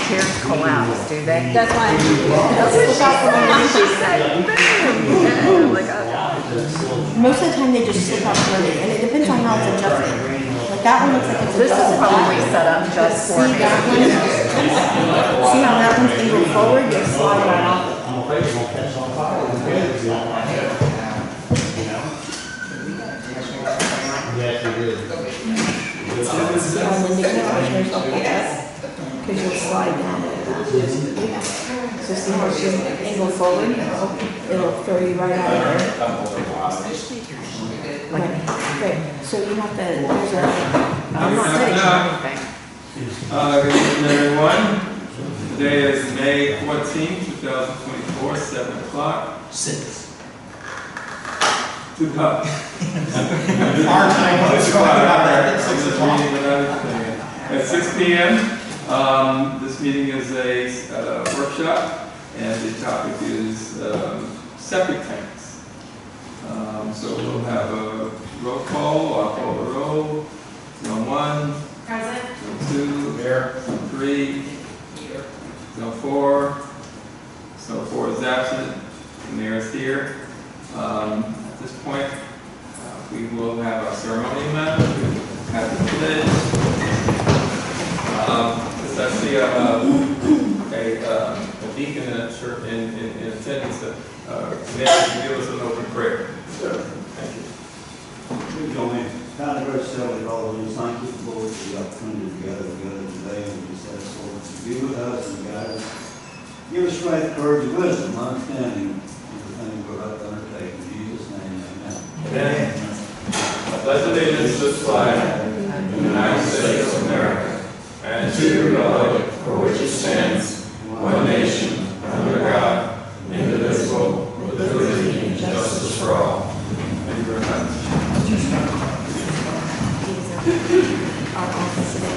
chairs collapse, do they? That's why That's what she said. I'm like, oh God. most of the time they just slip out slowly, and it depends on how it's adjusted. Like that one looks like it's This is adjusted probably back. set up just for See me. that one? See how that one's angled forward? You'll slide right off. Yes, it is. See how Linda can't push herself like that? Because you'll slide down like that. So see how she's angled forward? It'll throw you right out of there. Okay, great. So you have to, there's a, I'm not ready. Good evening, everyone. Today is May 14, 2024, 7 o'clock. 6. 2 o'clock. Our time, let's talk about that. At 6 o'clock. At 6 p.m. This meeting is a workshop, and the topic is septic tanks. So we'll have a roll call. I'll call the roll. Zone 1. Present. Zone 2. Here. Zone 3. Zone 4. Zone 4 is absent. The mayor is here. At this point, we will have our ceremony now. We have the pledge. It's actually a deacon in attendance. Mayor, can you give us an open prayer? Sure. Thank you. We go in. God, of gracious Heavenly Father, we thank you, Lord, for the opportunity to gather together today, and we just ask, Lord, to be with us and guide us. Give us strength, courage, and wisdom, understanding everything we're about to undertake. In Jesus' name, amen. Amen. I pledge allegiance to the flag of the United States of America and to the republic for which it stands, one nation, under God, indivisible, with liberty and justice for all. Thank you very much. Our office today.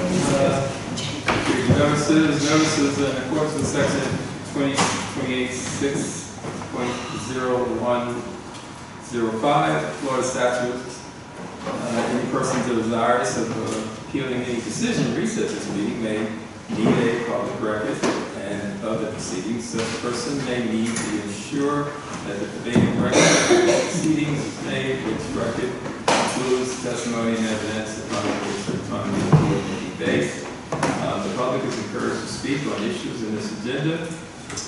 Notices in accordance with section 2028.6.0105 Florida statutes. Any person desirous of appealing any decision reached at this meeting may need a public record and of the proceedings. Such a person may need to ensure that the debating record of the proceedings is made, which record includes testimony and evidence upon which the autonomy of the board may be based. The public is encouraged to speak on issues in this agenda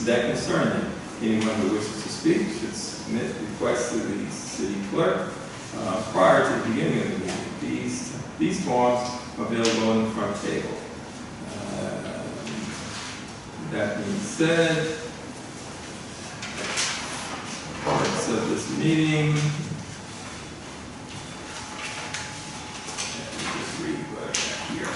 that concern them. Anyone who wishes to speak should submit requests to the city clerk prior to the beginning of the meeting. These forms are available on the front table. That being said, parts of this meeting. Let me just read what I got here.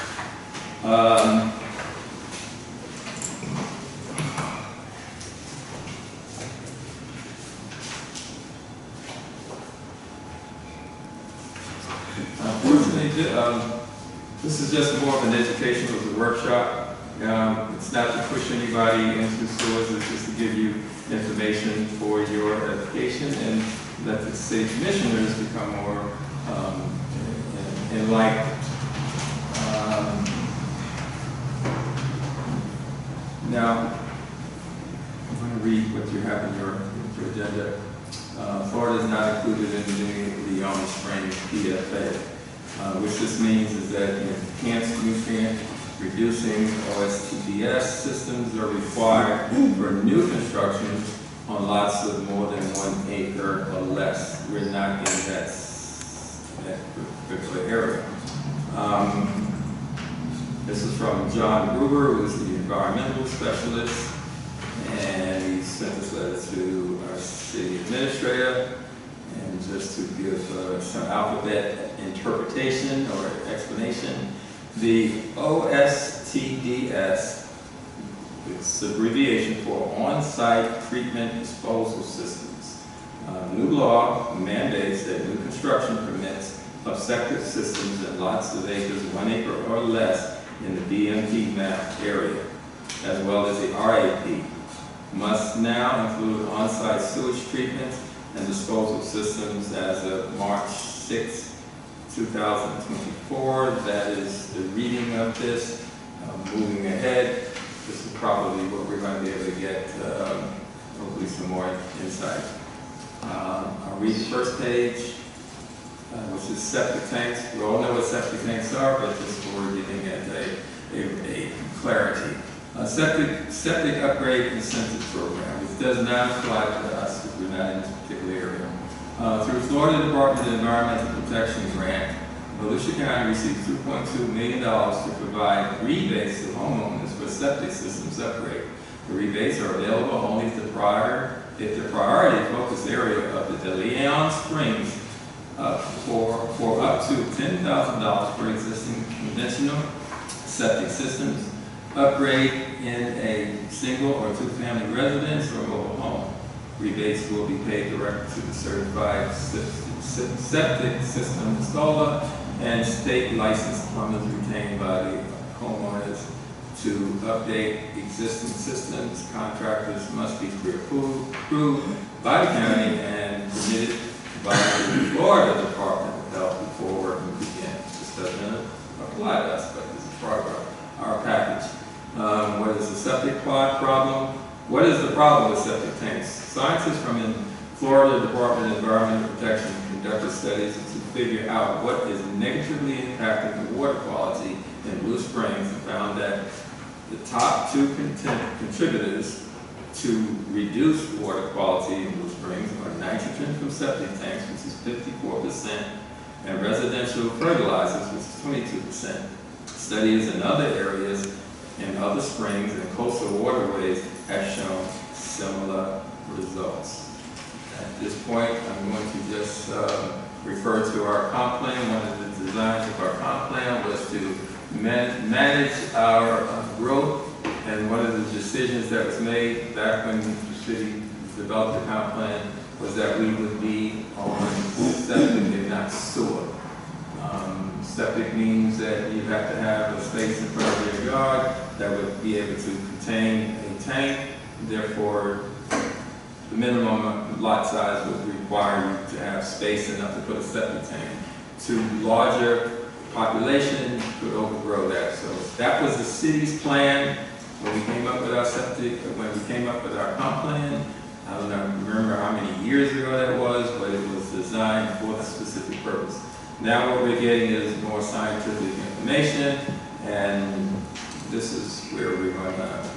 Unfortunately, this is just more of an education of the workshop. It's not to push anybody into stores, it's just to give you information for your education and let the city commissioners become more enlightened. Now, I'm going to read what you have in your agenda. Florida is not included in the Yarmouth Spring PFA, which this means is that enhanced nutrient reducing OSTDS systems are required for new construction on lots of more than 1 acre or less. We're not in that particular area. This is from John Gruber, who is the environmental specialist, and he sent this letter to our city administrator. And just to give some alphabet interpretation or explanation, the OSTDS, it's abbreviation for on-site treatment disposal systems. New law mandates that new construction permits of septic systems in lots of acres, 1 acre or less in the DMP map area, as well as the RAP, must now include on-site sewage treatment and disposal systems as of March 6, 2024. That is the reading of this. Moving ahead, this is probably what we're going to be able to get, hopefully some more insight. I'll read the first page, which is septic tanks. We all know what septic tanks are, but just for giving it a clarity. Septic upgrade incentive program, which does not apply to us because we're not in this particular area. Through Florida Department of Environmental Protection grant, Volusia County received $2.2 million to provide rebates to homeowners for septic systems upgrade. The rebates are available only if the priority focus area of the DeLeon Springs for up to $10,000 for existing conventional septic systems upgrade in a single or two-family residence or mobile home. Rebates will be paid directly to the certified septic system installer and state licensed plumbers retained by the homeowners to update existing systems. Contractors must be pre-approved by the county and permitted by the Florida Department of Health before working begins. This doesn't apply to us, but this is part of our package. What is the septic problem? What is the problem with septic tanks? Scientists from the Florida Department of Environmental Protection conducted studies to figure out what is negatively impacting the water quality in Blue Springs and found that the top two contributors to reduce water quality in Blue Springs are nitrogen from septic tanks, which is 54%, and residential fertilizers, which is 22%. Studies in other areas in other springs and coastal waterways have shown similar results. At this point, I'm going to just refer to our comp plan. One of the designs of our comp plan was to manage our growth, and one of the decisions that was made back when the city developed the comp plan was that we would be on septic and not sewer. Septic means that you have to have a space in front of your yard that would be able to contain a tank. Therefore, the minimum lot size would require you to have space enough to put a septic tank. To larger population could overgrow that. So that was the city's plan when we came up with our septic, when we came up with our comp plan. I don't remember how many years ago that was, but it was designed for the specific purpose. Now what we're getting is more scientific information, and this is where we're going to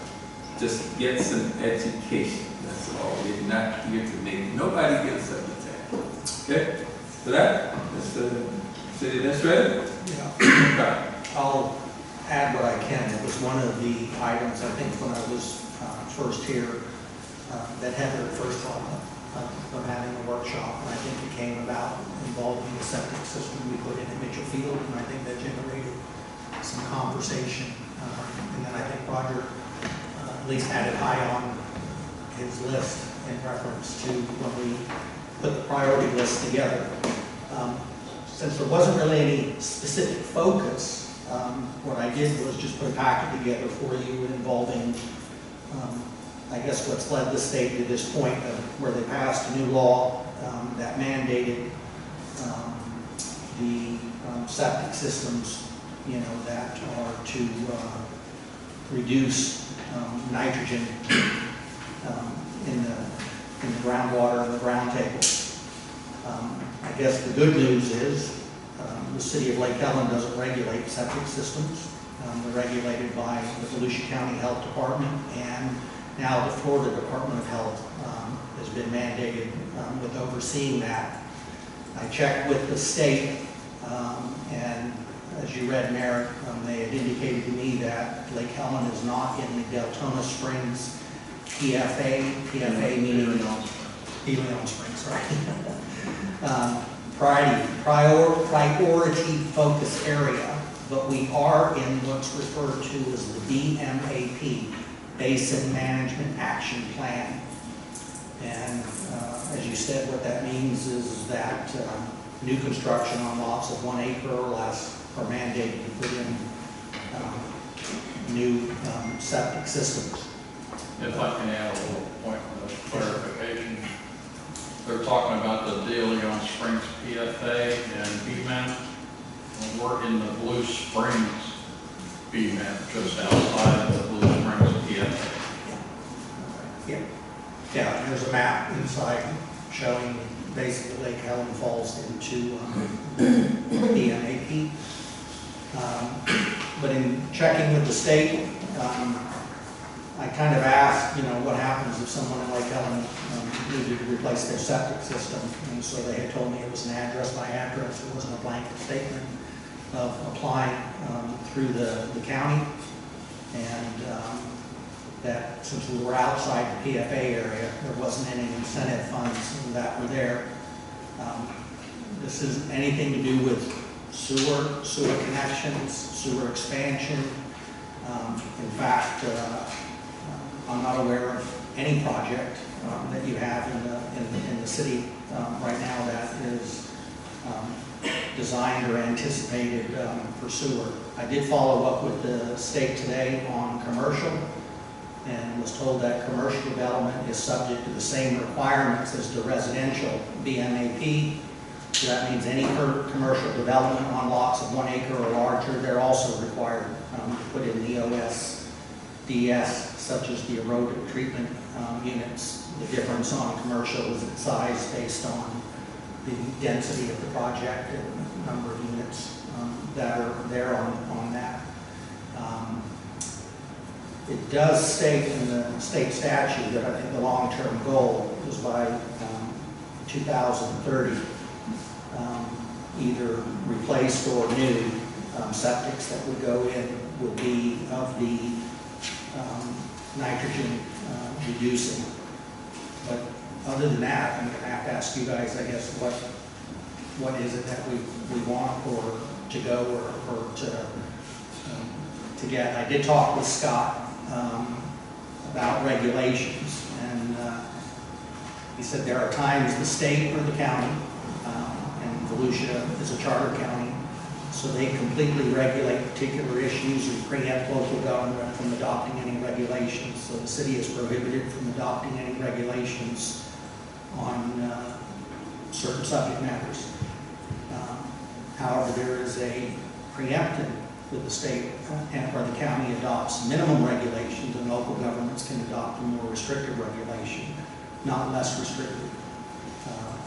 just get some education. That's all. We're not here to make nobody get a septic tank. Okay? For that, Mr. City Administrator? Yeah. I'll add what I can. It was one of the items, I think, when I was first here, that Heather first brought up of having a workshop, and I think it came about involving the septic system we put in at Mitchell Field, and I think that generated some conversation. And then I think Roger at least had it high on his list in reference to when we put the priority list together. Since there wasn't really any specific focus, what I did was just put a packet together for you involving I guess what's led the state to this point of where they passed a new law that mandated the septic systems, you know, that are to reduce nitrogen in the groundwater and the ground table. I guess the good news is the city of Lake Helen doesn't regulate septic systems. They're regulated by the Volusia County Health Department, and now the Florida Department of Health has been mandated with overseeing that. I checked with the state, and as you read, Mayor, they had indicated to me that Lake Helen is not in the Deltona Springs PFA, meaning Helion Springs, right? Priority focus area, but we are in what's referred to as the DMAP, Basin Management Action Plan. And as you said, what that means is that new construction on lots of 1 acre or less are mandated to put in new septic systems. If I can add a little point of clarification. They're talking about the DeLeon Springs PFA and BMAP. We're in the Blue Springs BMAP, just outside of the Blue Springs PFA. Yeah, yeah, and there's a map inside showing basically Lake Helen falls into the MAP. But in checking with the state, I kind of asked, you know, what happens if someone in Lake Helen needed to replace their septic system. And so they had told me it was an address by address. It wasn't a blanket statement of applying through the county. And that since we were outside the PFA area, there wasn't any incentive funds that were there. This isn't anything to do with sewer connections, sewer expansion. In fact, I'm not aware of any project that you have in the city right now that is designed or anticipated for sewer. I did follow up with the state today on commercial and was told that commercial development is subject to the same requirements as the residential BMAP. So that means any commercial development on lots of 1 acre or larger, they're also required to put in the OSDS, such as the erotic treatment units. The difference on commercial is its size based on the density of the project and number of units that are there on that. It does state in the state statute that I think the long-term goal is by 2030, either replaced or new septics that would go in would be of the nitrogen reducing. But other than that, I'm going to have to ask you guys, I guess, what is it that we want or to go or to get. I did talk with Scott about regulations, and he said there are times the state or the county, and Volusia is a charter county, so they completely regulate particular issues and preempt local government from adopting any regulations. So the city is prohibited from adopting any regulations on certain subject matters. However, there is a preemptive that the state or the county adopts minimum regulations, and local governments can adopt a more restrictive regulation, not less restrictive.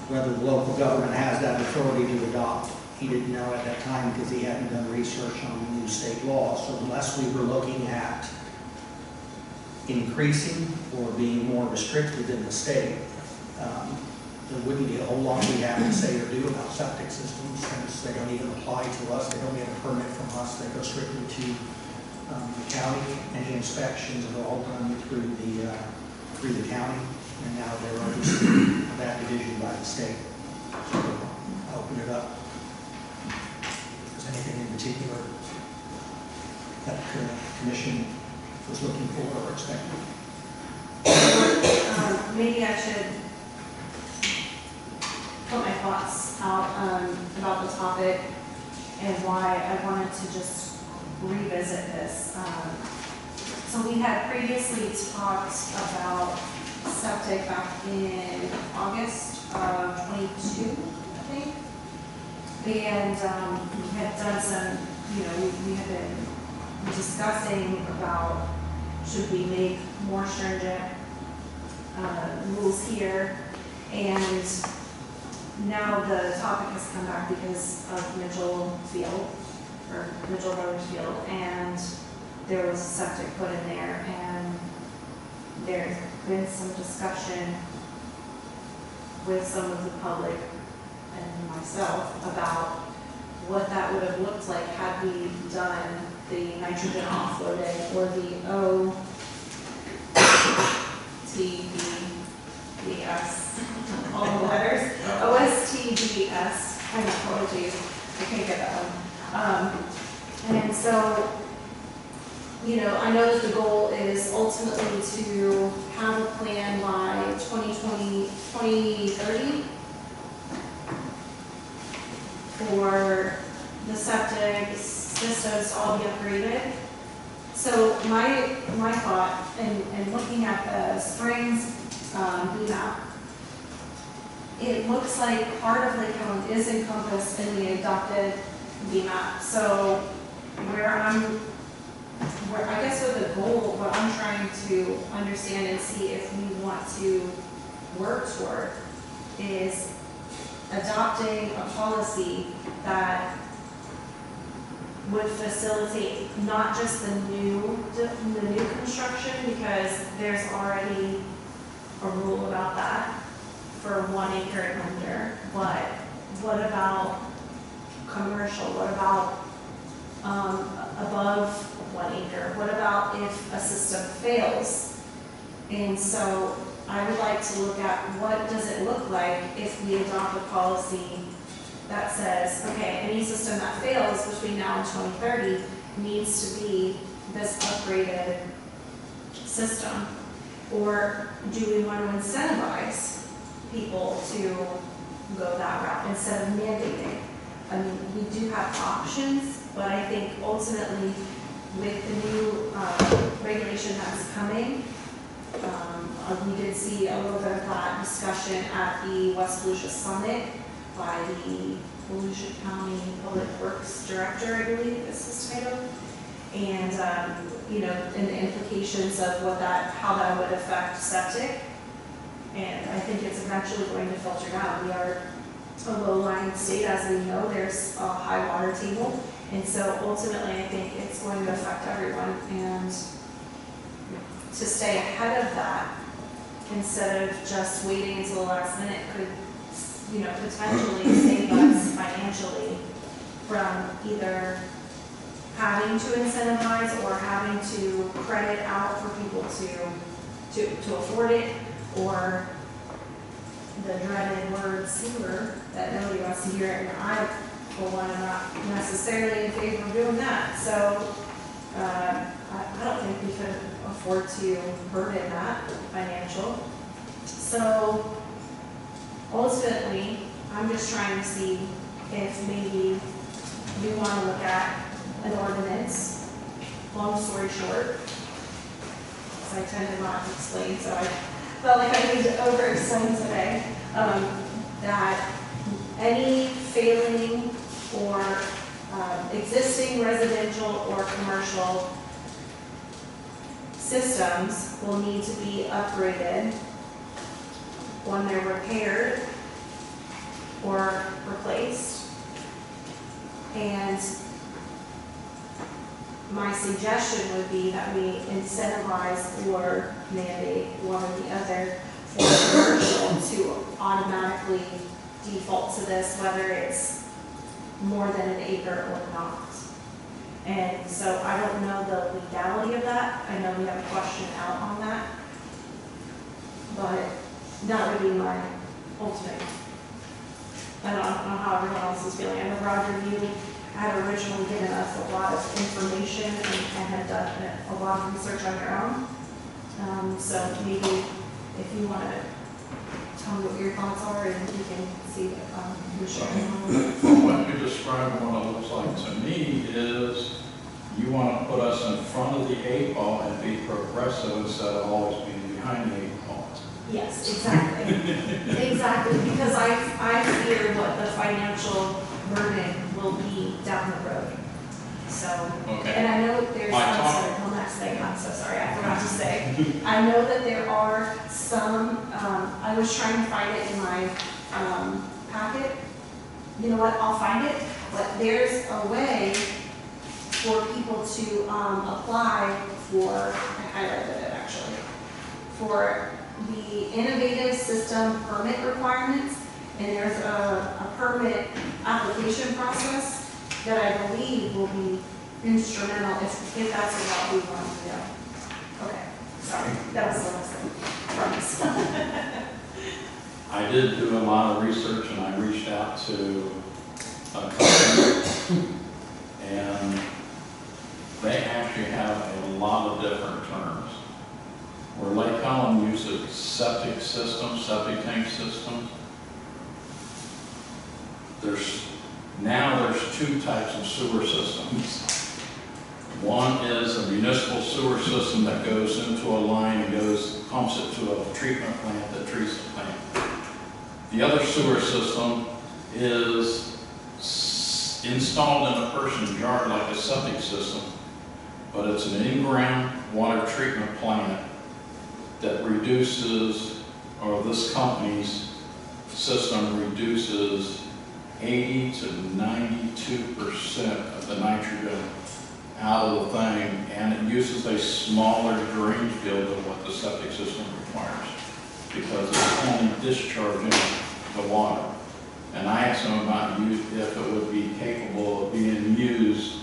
Whether the local government has that authority to adopt, he didn't know at that time because he hadn't done research on the new state law. So unless we were looking at increasing or being more restrictive than the state, there wouldn't be a whole lot we have to say or do about septic systems, since they don't even apply to us. They don't get a permit from us. They go strictly to the county. Any inspections are all done through the county, and now they're under that division by the state. So I'll open it up. If there's anything in particular that the commission was looking for or expecting. Maybe I should put my thoughts out about the topic and why I wanted to just revisit this. So we had previously talked about septic back in August of 22, I think. And we had done some, we had been discussing about should we make more stringent rules here. And now the topic has come back because of Mitchell Brothers Field, and there was septic put in there, and there's been some discussion with some of the public and myself about what that would have looked like had we done the nitrogen offloading or the OSTBS, all the letters, OSTBS, my apologies, I can't get that one. And so, I know that the goal is ultimately to have a plan by 2030 for the septic systems to all be upgraded. So my thought, and looking at the Springs map, it looks like part of Lake Helen is encompassed in the adopted VMAP. So where I'm where, I guess with the goal, what I'm trying to understand and see if we want to work toward is adopting a policy that would facilitate not just the new construction, because there's already a rule about that for 1 acre and under, but what about commercial? What about above 1 acre? What about if a system fails? And so I would like to look at what does it look like if we adopt a policy that says, okay, any system that fails between now and 2030 needs to be this upgraded system. Or do we want to incentivize people to go that route instead of mandating? I mean, we do have options, but I think ultimately with the new regulation that's coming, we did see a little bit of that discussion at the West Volusia Summit by the Volusia County Public Works Director, I believe is his title. And, and the implications of how that would affect septic. And I think it's eventually going to filter down. We are a low-lying state, as we know. There's a high water table. And so ultimately, I think it's going to affect everyone. And to stay ahead of that, instead of just waiting until the last minute, could, potentially save us financially from either having to incentivize or having to credit out for people to afford it, or the dreaded word sewer that nobody wants to hear. And I, for one, am not necessarily in favor of doing that. So I don't think we could afford to burden that financial. So ultimately, I'm just trying to see if maybe we want to look at an ordinance. Long story short, because I tend to not explain, so I felt like I need to over-explain today, that any failing or existing residential or commercial systems will need to be upgraded when they're repaired or replaced. And my suggestion would be that we incentivize or mandate one or the other for commercial to automatically default to this, whether it's more than an acre or not. And so I don't know the legality of that. I know we have a question out on that, but that would be my ultimate. I don't know how everyone else is feeling. I know Roger, you had originally given us a lot of information and had done a lot of research on your own. So maybe if you want to tell me what your thoughts are, and you can see who's sharing. From what you described, what it looks like to me is you want to put us in front of the 8 ball and be progressive instead of always being behind the 8 ball. Yes, exactly. Exactly, because I fear what the financial burden will be down the road. So, Okay. and I know there's, one last thing, I'm so sorry, I forgot to say. I know that there are some, I was trying to find it in my packet. You know what, I'll find it, but there's a way for people to apply for, I highlighted it actually, for the innovative system permit requirements, and there's a permit application process that I believe will be instrumental if that's the route we want to go. Okay, sorry, that was the last thing. Promise. I did do a lot of research and I reached out to a company and they actually have a lot of different terms. Where Lake Helen uses septic systems, septic tank systems. There's 2 types of sewer systems. One is a municipal sewer system that goes into a line and pumps it to a treatment plant that treats the plant. The other sewer system is installed in a person's yard like a septic system, but it's an in-ground water treatment plant that reduces, or this company's system reduces 80 to 92% of the nitrogen out of the thing, and it uses a smaller drainage field than what the septic system requires, because it's only discharging the water. And I asked him about if it would be capable of being used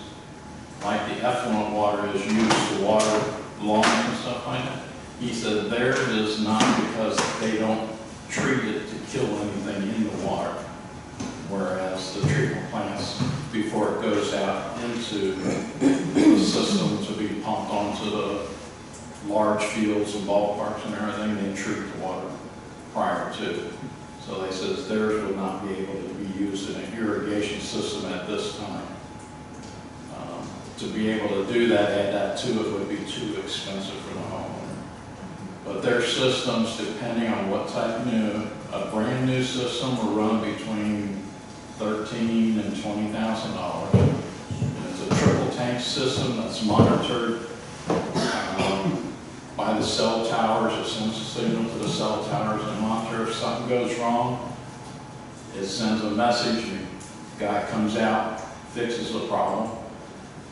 like the effluent water is used to water lawns and stuff like that. He said theirs is not, because they don't treat it to kill anything in the water. Whereas the treatment plants, before it goes out into the system to be pumped onto the large fields and ballparks and everything, they treat the water prior to. So they says theirs would not be able to be used in an irrigation system at this time. To be able to do that, add that to it would be too expensive for the homeowner. But their systems, depending on what type new, a brand new system will run between $13,000 and $20,000. It's a triple tank system that's monitored by the cell towers. It sends a signal to the cell towers and monitor. If something goes wrong, it sends a message. The guy comes out, fixes the problem,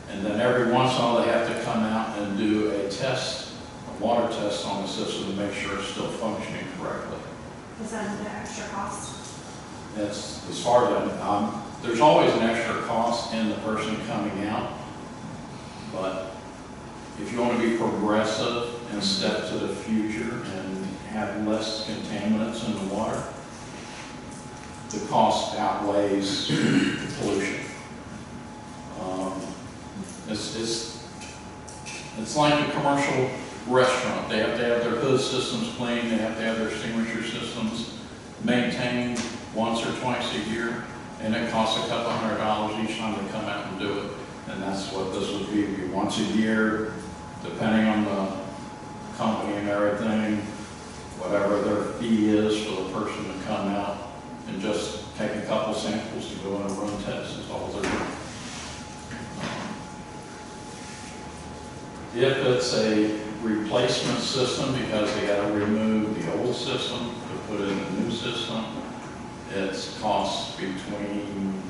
and then every once in a while they have to come out and do a test, a water test on the system to make sure it's still functioning correctly. Is that an extra cost? That's as far as there's always an extra cost in the person coming out, but if you want to be progressive and step to the future and have less contaminants in the water, the cost outweighs the pollution. It's like a commercial restaurant. They have to have their hood systems cleaned, they have to have their extinguisher systems maintained once or twice a year, and it costs a couple $100 each time they come out and do it. And that's what this would be once a year, depending on the company and everything, whatever their fee is for the person to come out and just take a couple samples to go and run tests is all they're doing. If it's a replacement system, because they got to remove the old system to put in the new system, it's costs between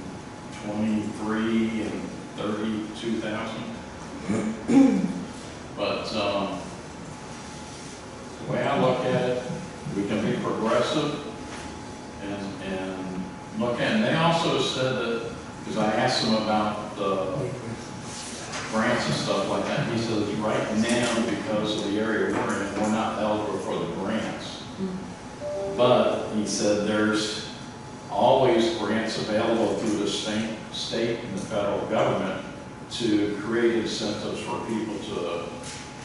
$23,000 and $32,000. But the way I look at it, we can be progressive and look at. And they also said that, because I asked them about the grants and stuff like that, he says right now, because of the area we're in, we're not eligible for the grants. But he said there's always grants available through the state and the federal government to create incentives for people to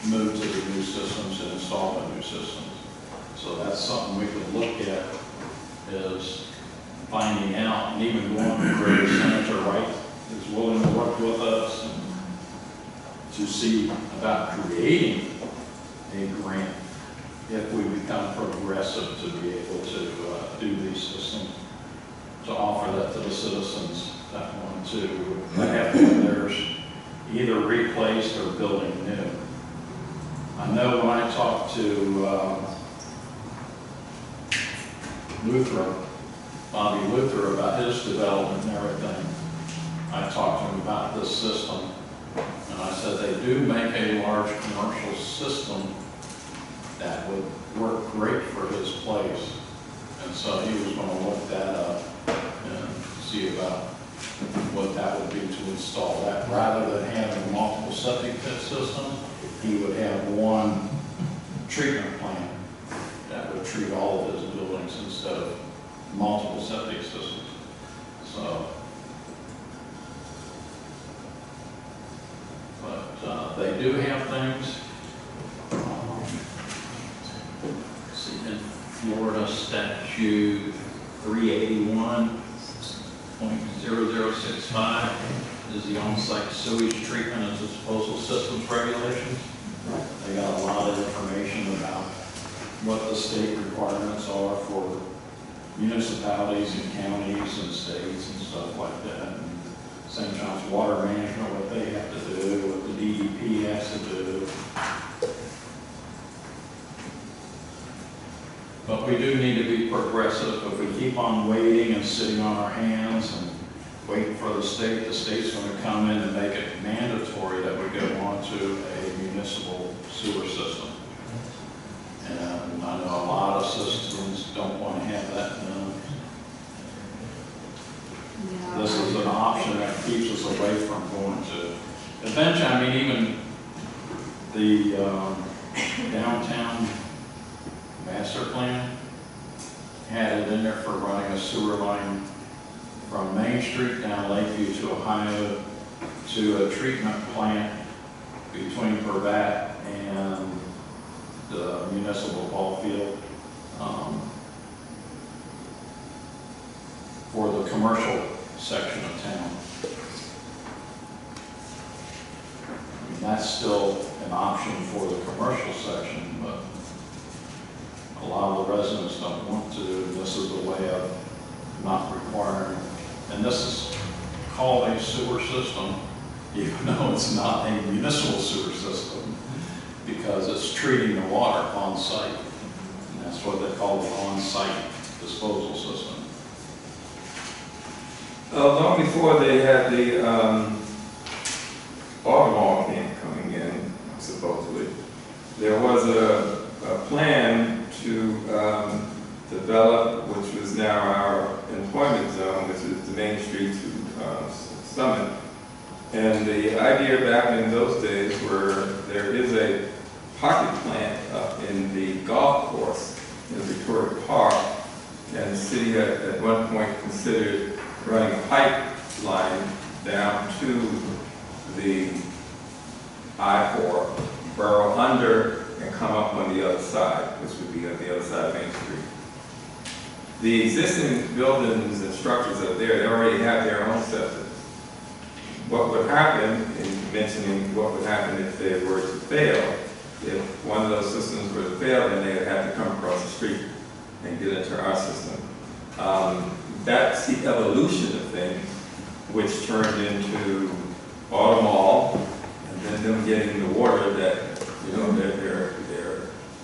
move to the new systems and install the new systems. So that's something we could look at, is finding out, and even going to where Senator Wright is willing to work with us and to see about creating a grant if we become progressive to be able to do these systems, to offer that to the citizens that want to have theirs either replaced or building new. I know when I talked to Bobby Luther, about his development and everything, I talked to him about this system, and I said they do make a large commercial system that would work great for his place. And so he was going to look that up and see about what that would be to install that. Rather than having multiple septic pit systems, he would have one treatment plant that would treat all of his buildings instead of multiple septic systems. So, but they do have things. See, in Florida statute 381.0065 is the on-site sewage treatment and disposal systems regulations. They got a lot of information about what the state requirements are for municipalities and counties and states and stuff like that. And St. John's Water Management, what they have to do, what the DEP has we do need to be progressive. If we keep on waiting and sitting on our hands and waiting for the state's going to come in and make it mandatory that we go onto a municipal sewer system. And I know a lot of systems don't want to have that done. Yeah. This is an option that keeps us away from going to, eventually, I mean, even the downtown master plan had it in there for running a sewer line from Main Street down Lakeview to Ohio to a treatment plant between Pravat and the municipal ball field for the commercial section of town. I mean, that's still an option for the commercial section, but a lot of the residents don't want to. This is a way of not requiring, and this is called a sewer system, even though it's not a municipal sewer system, because it's treating the water on site. And that's what they call the on-site disposal system. Long before they had the Baltimore camp coming in, supposedly, there was a plan to develop, which was now our employment zone, which is the Main Street to Summit. And the idea back in those days were there is a pocket plant up in the golf course in Victoria Park, and the city had at one point considered running a pipeline down to the I-4, burrow under, and come up on the other side, which would be on the other side of Main Street. The existing buildings and structures up there, they already have their own septic. What would happen, in mentioning what would happen if they were to fail, if one of those systems were to fail, then they would have to come across the street and get into our system. That's the evolution of things, which turned into Auto Mall, and then them getting the water that, you know,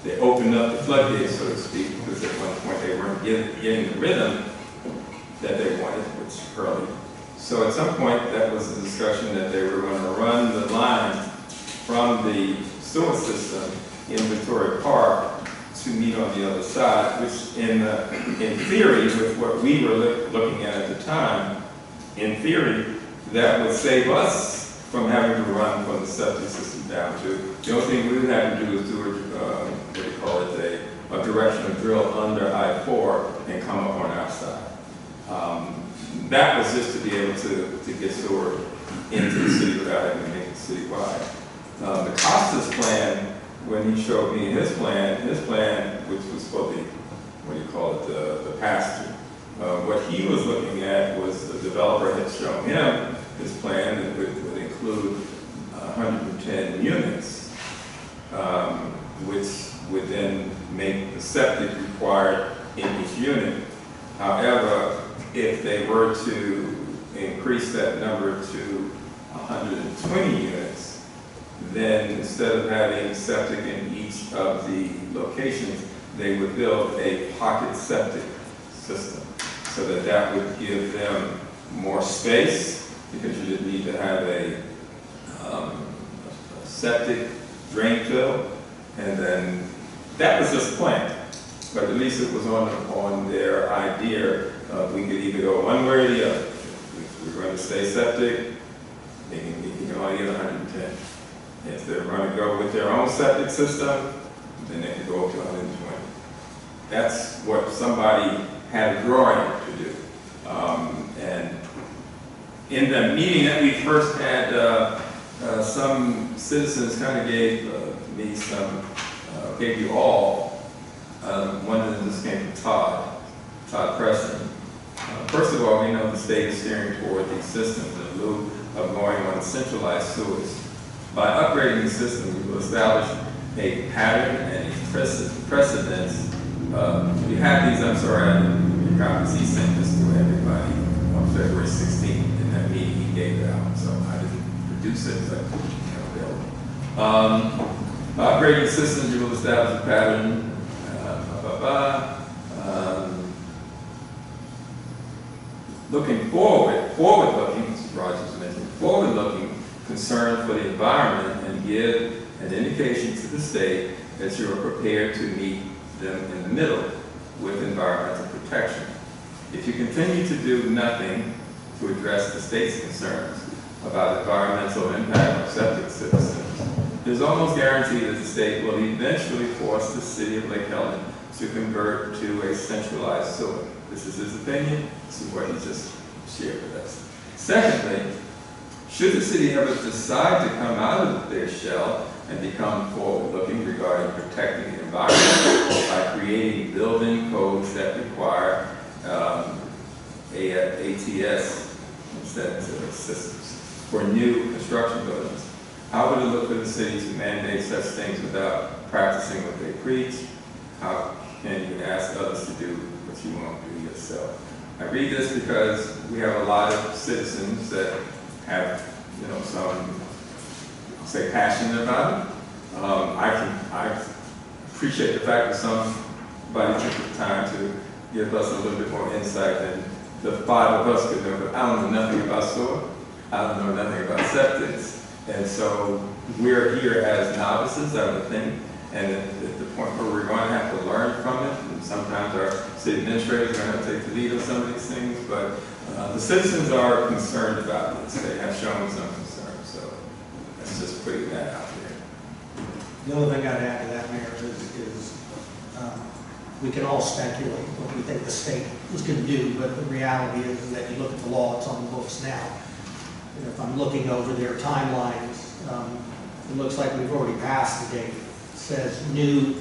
they opened up the floodgates, so to speak, because at one point they weren't getting the rhythm that they wanted, which early. So at some point, that was the discussion that they were going to run the line from the sewer system in Victoria Park to meet on the other side, which in theory, with what we were looking at the time, in theory, that would save us from having to run from the septic system down to, the only thing we would have to do is do what do you call it, a directional drill under I-4 and come up on our side. That was just to be able to get sewer into the city without having to make it citywide. The Costas plan, when he showed me his plan, which was for the, what do you call it, the pass-through. What he was looking at was the developer had shown him his plan that would include 110 units, which would then make the septic required in each unit. However, if they were to increase that number to 120 units, then instead of having septic in each of the locations, they would build a pocket septic system so that that would give them more space, because you didn't need to have a septic drain fill, and then that was just planned. But at least it was on their idea. We could either go one way or the other. If we're going to stay septic, they can only get 110. If they're going to go with their own septic system, then they can go up to 120. That's what somebody had a drawing to do. And in the meeting that we first had, some citizens kind of gave me some, gave you all. One of them just came from Todd Preston. First of all, we know the state is steering toward these systems in lieu of going on centralized sewers. By upgrading the system, we will establish a pattern and a precedence. We have these, I'm sorry, I didn't get copies. He sent this to everybody on February 16th. In that meeting, he gave it out, so I didn't produce it, but available. Upgrading systems, you will establish a pattern. Looking forward-looking, as Rogers mentioned, forward-looking concern for the environment and give an indication to the state that you are prepared to meet them in the middle with environmental protection. If you continue to do nothing to address the state's concerns about environmental impact of septic systems, it is almost guaranteed that the state will eventually force the city of Lake Helen to convert to a centralized sewer. This is his opinion. This is what he just shared with us. Secondly, should the city ever decide to come out of their shell and become forward-looking regarding protecting the environment by creating building codes that require ATS systems for new construction buildings, how would it look for the city to mandate such things without practicing what they preach? How can you ask others to do what you won't do yourself? I read this because we have a lot of citizens that have, some, say, passion about it. I appreciate the fact that somebody took the time to give us a little bit more insight than the five of us could know, but I don't know nothing about sewer. I don't know nothing about septics. And so we're here as novices, I would think, and at the point where we're going to have to learn from it, and sometimes our city administrators are going to have to take the lead on some of these things, but the citizens are concerned about this. They have shown some concern, so that's just putting that out there. The only thing I'd add to that, Mayor, is we can all speculate what we think the state is going to do, but the reality is that you look at the law, it's on the books now. And if I'm looking over their timelines, it looks like we've already passed the date. It says new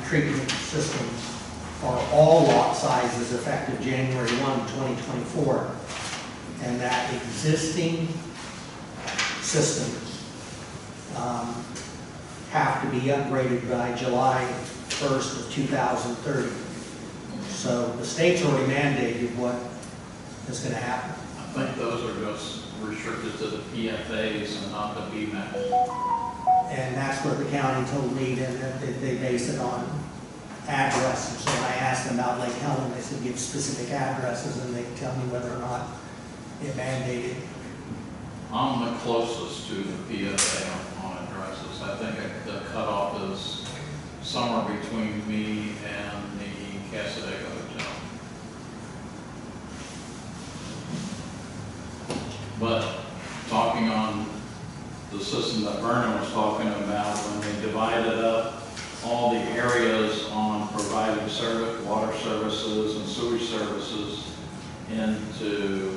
treatment systems are all lot sizes effective January 1, 2024, and that existing systems have to be upgraded by July 1st of 2030. So the state's already mandated what is going to happen. I think those are just restricted to the PFAs and not the BMAX. And that's what the county told me, that they base it on addresses. So when I asked them about Lake Helen, they said give specific addresses and they tell me whether or not it mandated. I'm the closest to the PFA on addresses. I think the cutoff is somewhere between me and the Casadega Hotel. But talking on the system that Vernon was talking about, when they divided up all the areas on providing service, water services and sewage services into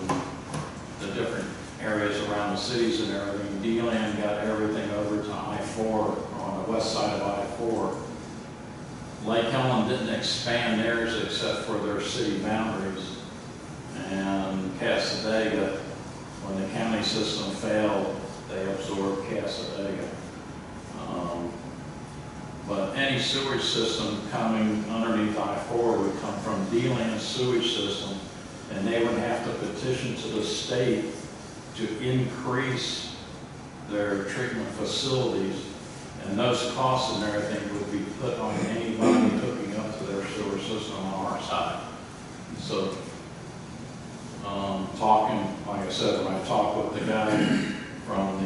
the different areas around the cities and everything, D-Land got everything over to I-4, on the west side of I-4. Lake Helen didn't expand theirs except for their city boundaries. And Casadega, when the county system failed, they absorbed Casadega. But any sewage system coming underneath I-4 would come from D-Land's sewage system, and they would have to petition to the state to increase their treatment facilities, and those costs and everything would be put on anybody hooking up to their sewer system on our side. So, like I said, when I talked with the guy from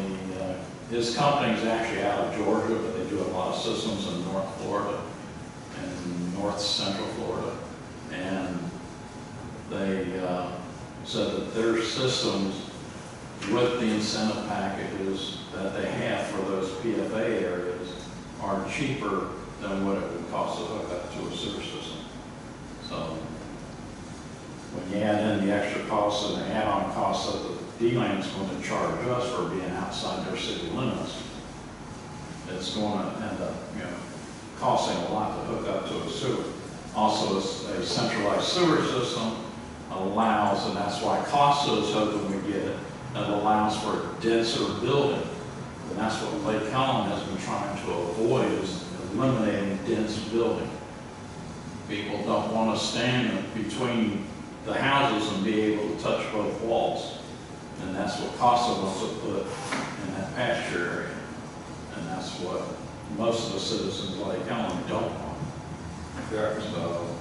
his company's actually out of Georgia, but they do a lot of systems in North Florida and North Central Florida, and they said that their systems, with the incentive packages that they have for those PFA areas, are cheaper than what it would cost to hook up to a sewer system. So when you add in the extra costs and the add-on costs that the D-Land's going to charge us for being outside their city limits, it's going to end up, costing a lot to hook up to a sewer. Also, a centralized sewer system allows, and that's why Costa is hoping we get it, that allows for a denser building. And that's what Lake Helen has been trying to avoid, is eliminating dense building. People don't want to stand between the houses and be able to touch both walls. And that's what Costa wants to put in that pasture area. And that's what most of the citizens of Lake Helen don't want. Sure. So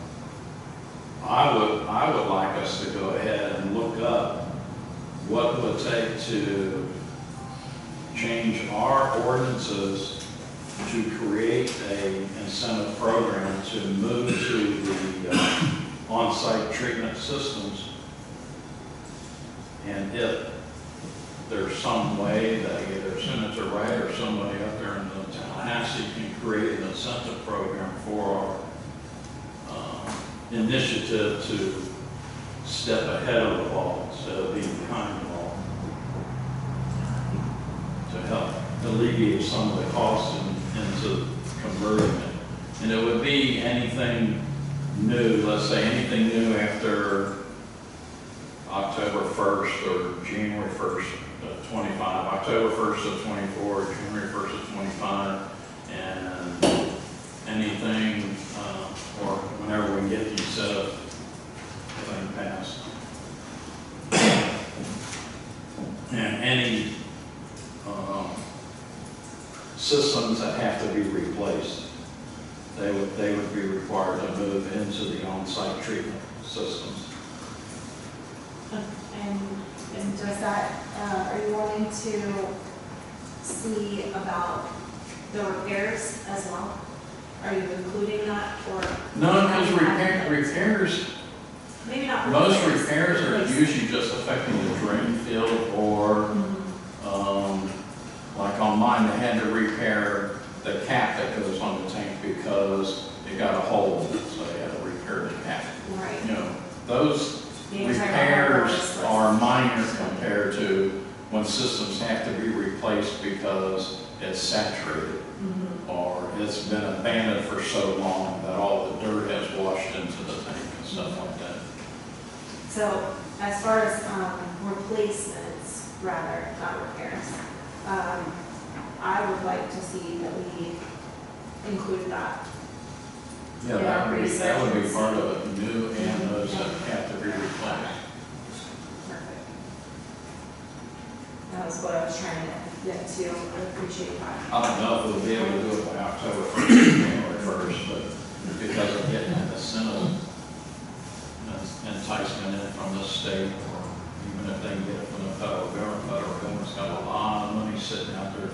I would like us to go ahead and look up what it would take to change our ordinances to create a incentive program to move to the on-site treatment systems. And if there's some way that either Senator Wright or somebody up there in the Tallahassee can create an incentive program for our initiative to step ahead of the ball instead of being behind the ball, to help alleviate some of the costs into converting it. And it would be anything new, let's say anything new after October 1st or January 1st of 25, October 1st of 24, January 1st of 25, and anything, or whenever we can get these set up, thing passed. And any systems that have to be replaced, they would be required to move into the on-site treatment systems. And does that, are you wanting to see about the repairs as well? Are you including that, or? No, because repairs, Maybe not. most repairs are usually just affecting the drain field or, like on mine, they had to repair the cap that goes on the tank because it got a hole, so they had to repair the cap. Right. You know, those Yeah, you're talking about repairs more are minor compared to when systems have to be replaced because it's saturated or it's been abandoned for so long that all the dirt has washed into the tank and stuff like that. So as far as replacements, rather, not repairs, I would like to see that we include that. Yeah, that would be part of it, new and those that have to be replaced. Perfect. That was what I was trying to get to. I appreciate that. I don't know if we'll be able to do it by October 1st or January 1st, but because of getting an incentive, enticement in from the state, or even if they can get it from the federal government's got a lot of money sitting out there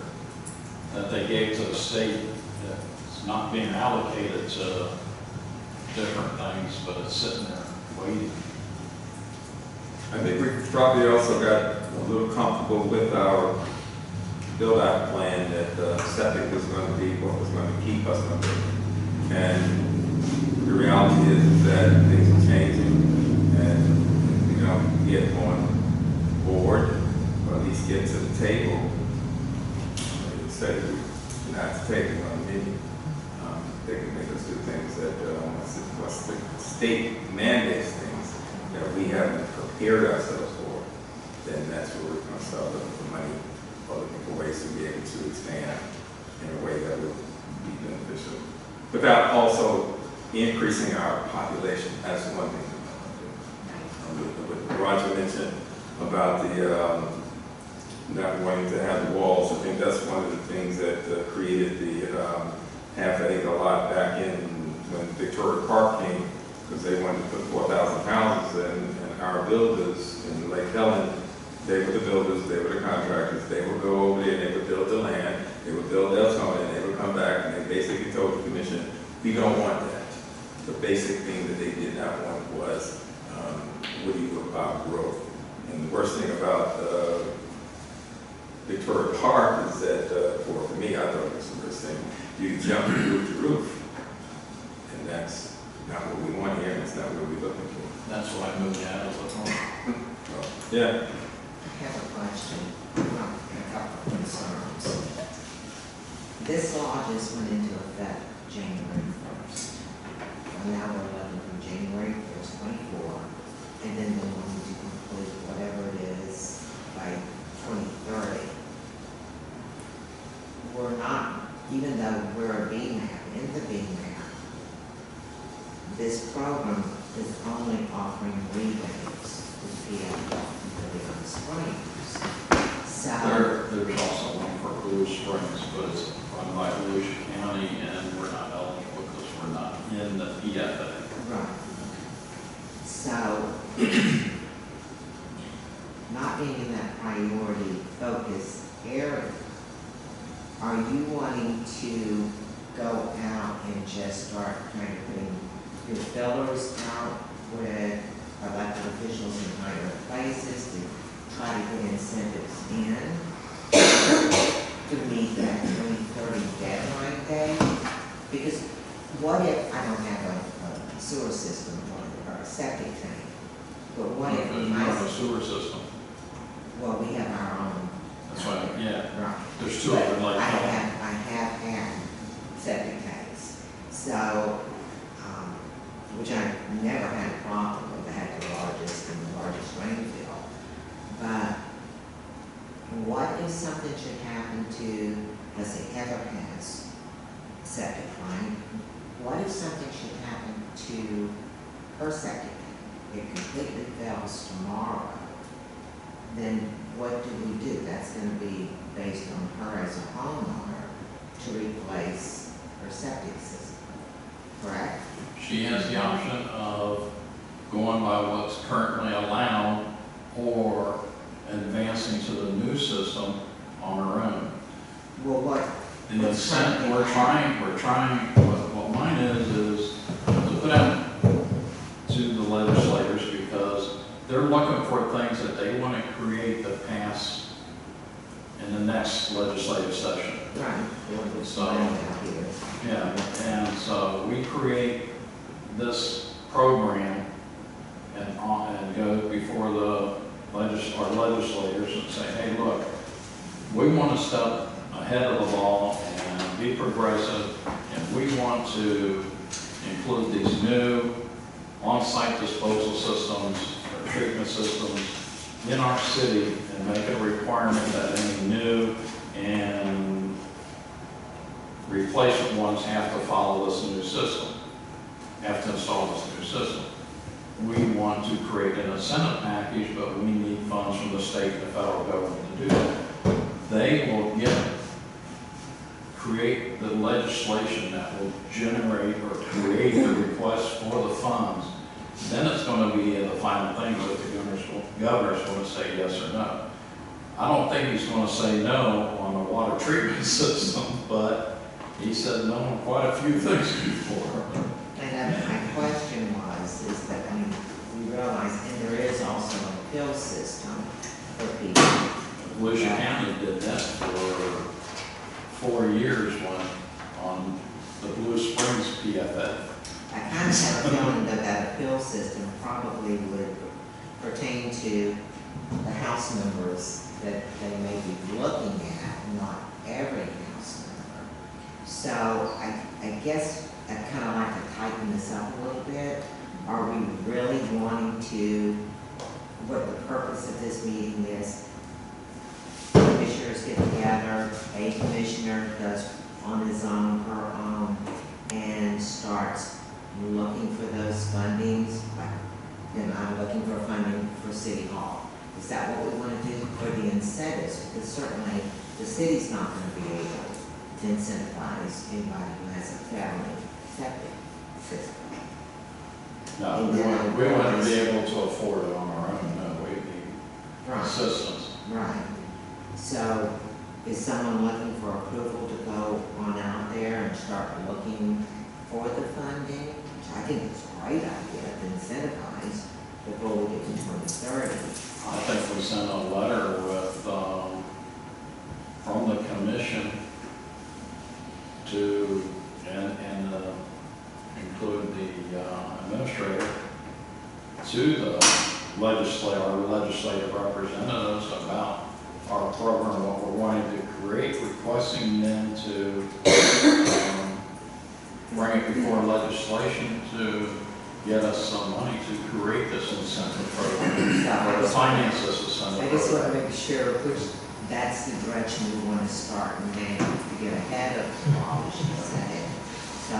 that they gave to the state that's not being allocated to different things, but it's sitting there waiting. I think we probably also got a little comfortable with our build-out plan that Septic was going to be what was going to keep us under. And the reality is that things are changing, and we don't get on board, or at least get to the table. Instead of not to take it on me, they can make us do things that once the state mandates things that we haven't prepared ourselves for, then that's where we're going to start looking for money or looking for ways to be able to expand in a way that would be beneficial, without also increasing our population. That's one thing we want to do. What Roger mentioned about the not wanting to have the walls, I think that's one of the things that created the half-acre lot back in when Victoria Park came, because they wanted to put 4,000 houses in, and our builders in Lake Helen, they were the builders, they were the contractors, they would go over there and they would build the land, they would build their zone, and they would come back and they basically told the commission, we don't want that. The basic thing that they did not want was, what do you do about growth? And the worst thing about Victoria Park is that, for me, I thought it was the worst thing. You jump from roof to roof, and that's not what we want here, and it's not what we're looking for. That's why I moved out of the home. Yeah. I have a question, a couple of concerns. This law just went into effect January 1st. Now we're looking from January 1st, 24, and then they want to complete whatever it is by 2030. We're not, even though we're a BMAP, in the BMAP, this program is only offering rebates to PL Pavilion Springs. So, There's also one for Blue Springs, but it's run by Volusia County, and we're not eligible because we're not in the PFA. right. not being in that priority focus area, are you wanting to go out and just start kind of putting your fillers out with elected officials in higher places to try to get incentives in to meet that 2030 deadline date? Because what if I don't have a sewer system or a septic tank? But what if You my, have a sewer system. well, we have our own. That's right, yeah. Right. There's two of them like I that. have had septic tanks, so, which I never had a problem with. I had the largest and the largest rainfield. But what if something should happen to, let's say Heather has septic line, what if something should happen to her septic tank? It completely fails tomorrow, then what do we do? That's gonna be based on her as a homeowner to replace her septic system, correct? She has the option of going by what's currently allowed or advancing to the new system on her own. Well, what? And the incentive, we're trying, what mine is to put out to the legislators, because they're looking for things that they want to create to pass in the next legislative session. Right. So, Out here. yeah, and so we create this program and go before the our legislators and say, hey, look, we want to step ahead of the law and be progressive, and we want to include these new on-site disposal systems or treatment systems in our city and make it a requirement that any new and replacement ones have to follow this new system, have to install this new system. We want to create an incentive package, but we need funds from the state and the federal government to do that. They will create the legislation that will generate or create the request for the funds. Then it's going to be the final thing that the governor's going to say yes or no. I don't think he's going to say no on the water treatment system, but he said no on quite a few things before. And my question is that, I mean, we realize, and there is also an appeal system for people. Volusia County did that for 4 years on the Blue Springs PFA. I kind of have a feeling that that appeal system probably would pertain to the House members that they may be looking at, not every House member. So I guess I'd kind of like to tighten this up a little bit. Are we really wanting to, what the purpose of this meeting is? Commissioners get together, a commissioner does on his own, her own, and starts looking for those fundings. Like, then I'm looking for funding for City Hall. Is that what we want to do for the incentives? Because certainly the city's not going to be able to incentivize anybody who has a family septic system. No, we want to be able to afford it on our own. No, we need assistance. Right. So is someone looking for approval to go on out there and start looking for the funding? Which I think is a great idea to incentivize before we get to 2030. I think we sent a letter with, from the commission to, and include the administrator, to the legislative representatives about our program, what we're wanting to create, requesting them to bring it before legislation to get us some money to create this incentive program, or to finance this incentive I just want program. to make sure which that's the direction we want to start now to get ahead of the law, we should say. So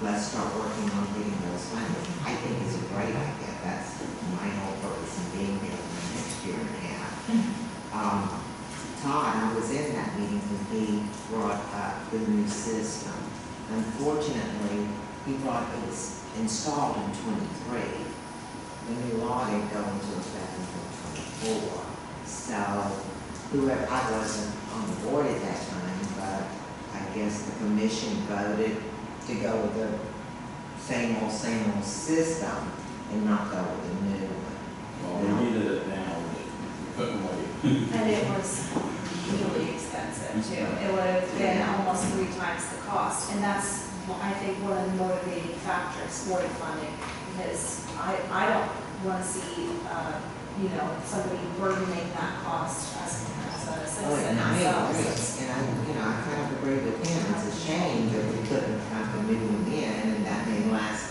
let's start working on getting those funded. I think it's a great idea. That's my whole purpose in being here for the next year and a half. Todd, I was in that meeting when he brought up the new system. Unfortunately, he brought it was installed in 23. the new law didn't go into effect until 24. So whoever, I wasn't on the board at that time, but I guess the commission voted to go with the same old system and not go with the new one. Well, we needed it now, we couldn't wait. And it was really expensive too. It would have been almost 3 times the cost. And that's, I think, one of the motivating factors for the funding, because I don't want to see, somebody burdening that cost as a Oh, citizen and I agree, themselves. and I kind of agree with him, it's a shame that we couldn't have the new one in, and that may last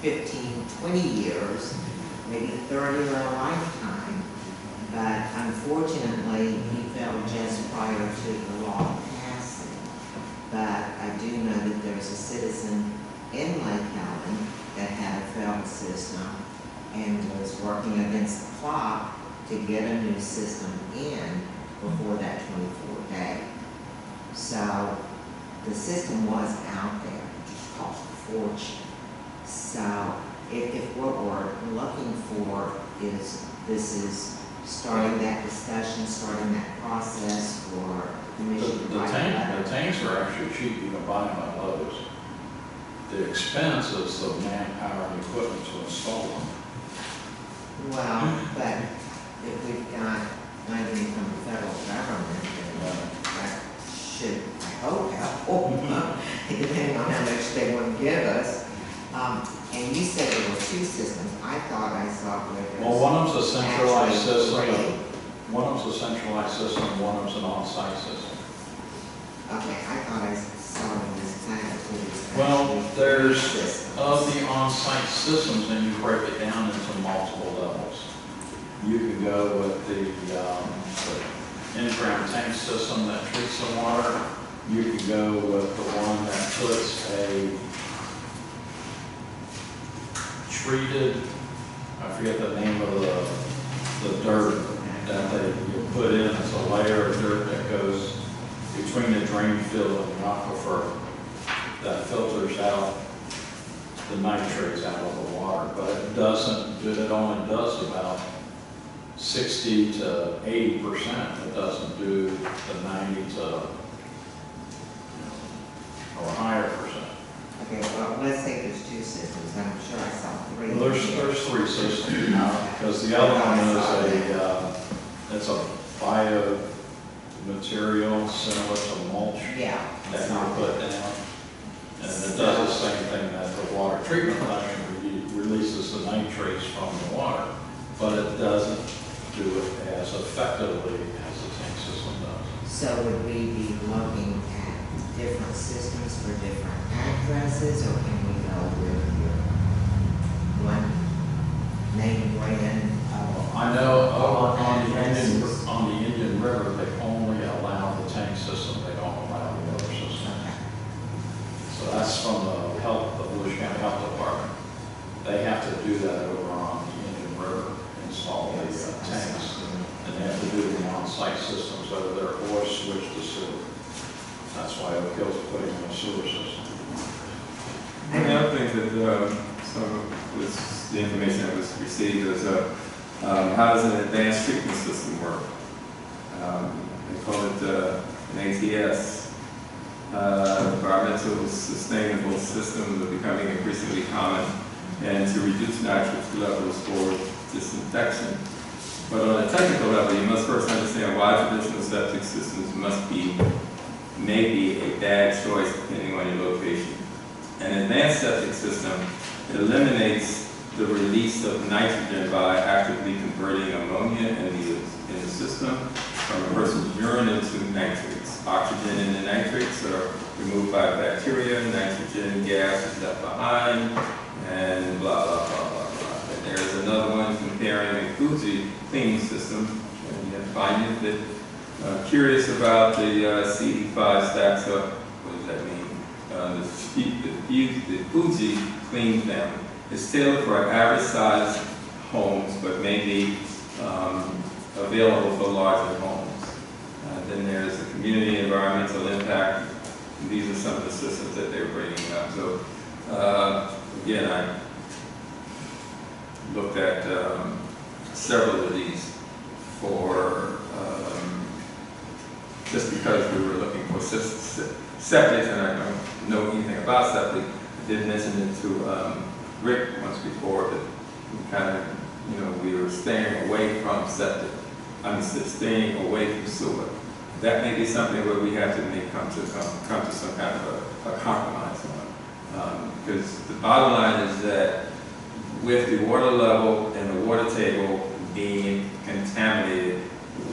15, 20 years, maybe 30 or a lifetime. But unfortunately, he fell just prior to the law passing. But I do know that there's a citizen in Lake Helen that had a failed system and was working against the clock to get a new system in before that 24 day. So the system was out there, it just cost a fortune. So if what we're looking for is, this is starting that discussion, starting that process for the commission to write a letter. The tanks are actually cheap, you can buy them at Lowe's. The expense is the manpower and equipment to install them. Well, but if we've got money from the federal government, then that should, I hope, help, depending on how much they want to give us. And you said there were 2 systems. I thought I saw where there's. Well, one of them's a centralized actually system, 3. one of them's a centralized system, one of them's an on-site system. Okay, I thought I saw in this packet where there's Well, actually there's, 3 systems. of the on-site systems, then you break it down into multiple levels. You can go with the in-ground tank system that treats the water. You can go with the one that puts a treated, I forget the name of the dirt that you put in. It's a layer of dirt that goes between the drain field and the aquifer that filters out the nitrates out of the water, but it only does about 60 to 80%. It doesn't do the 90 to or higher percent. Okay, well, let's say there's 2 systems. I'm sure I saw 3. Well, there's 3 systems now, because the other one is it's a biomaterial similar to mulch Yeah. that you put down. And it does the same thing that the water treatment plant releases the nitrates from the water, but it doesn't do it as effectively as the tank system does. So would we be looking at different systems for different addresses, or can we go with your one main brand? I know over on the Indian River, they only allow the tank system, they don't allow the other system. So that's from the Volusia County Health Department. They have to do that over on the Indian River, install the tanks. And they have to do the on-site systems over there or switch to sewer. That's why Oak Hill's putting in a sewer system. One of the other things that some of this, the information that was received is how does an advanced treatment system work? They call it an ATS. Environmental sustainable systems are becoming increasingly common, and to reduce nitrate levels for disinfection. But on a technical level, you must first understand why traditional septic systems may be a bad choice depending on your location. An advanced septic system eliminates the release of nitrogen by actively converting ammonia in the system from a person's urine into nitrates. Oxygen and the nitrates are removed by bacteria, nitrogen gas is left behind, and blah, blah, blah, blah, blah. And there's another one comparing a Fuji cleaning system, and you find it that curious about the CD5 stacks up. What does that mean? The Fuji clean family is tailored for average sized homes, but may be available for larger homes. Then there's the community environmental impact. And these are some of the systems that they're bringing up. So again, looked at several of these for just because we were looking for septic, and I don't know anything about septic. I did mention it to Rick once before, that we kind of, you know, we were staying away from septic. I mean, staying away from sewer. That may be something where we have to come to some kind of a compromise on. Because the bottom line is that with the water level and the water table being contaminated,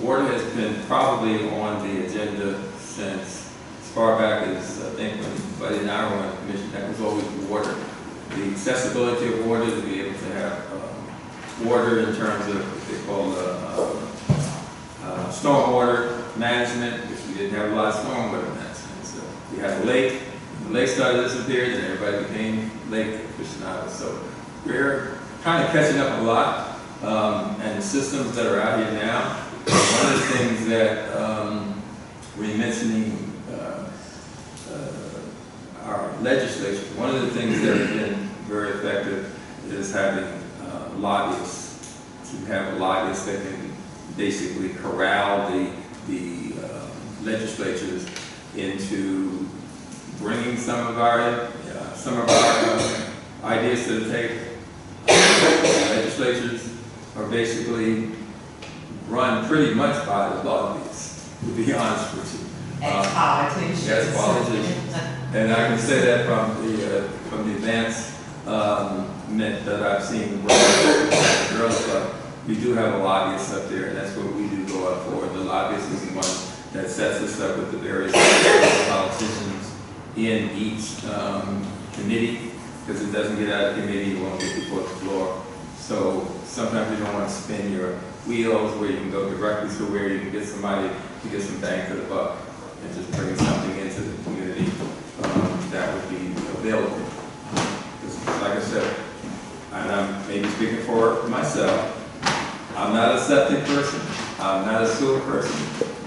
water has been probably on the agenda since as far back as I think when Buddy and I were on the commission. That was always water. The accessibility of water, to be able to have water in terms of what they call stormwater management, because we didn't have a lot of stormwater management. So we had a lake. The lake started to disappear, then everybody became lake aficionados. So we're kind of catching up a lot, and the systems that are out here now. One of the things that we're mentioning our legislature, one of the things that has been very effective is having lobbyists. To have lobbyists that can basically corral the legislatures into bringing some of our ideas to the table. Legislatures are basically run pretty much by the lobbyists, to be honest with you. Ex-politicians. Yes, politicians. And I can say that from the advancement that I've seen working at the Girls Club. We do have a lobbyist up there, and that's what we do go up for. The lobbyist is the one that sets us up with the various politicians in each committee, because it doesn't get out of committee, it won't get before the floor. So sometimes you don't want to spin your wheels where you can go directly to where you can get somebody to get some bang for the buck and just bring something into the community that would be available. Because like I said, and I'm maybe speaking for myself, I'm not a septic person, I'm not a sewer person,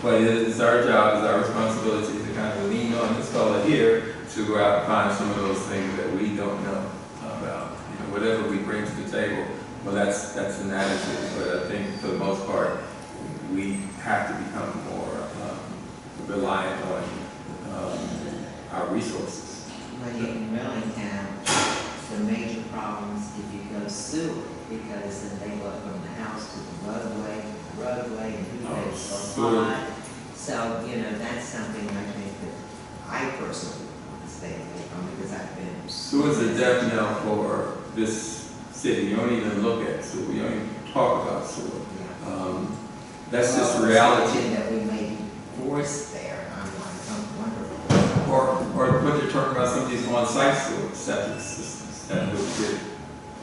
but it is our job, it's our responsibility to kind of lean on this fella here to go out and find some of those things that we don't know about. You know, whatever we bring to the table, well, that's an attitude, but I think for the most part, we have to become more reliant on our resources. But in Wellington, the major problems if you go sewer, because then they go from the house to the roadway, and who pays for what. So, you know, that's something I think that I personally want to stay away from, because I've been. Sewer is a death knell for this city. You don't even look at sewer. You don't even talk about sewer. That's just reality. That we may be forced there. I'm wonderful. Or what you're talking about, some of these on-site septic systems that would get,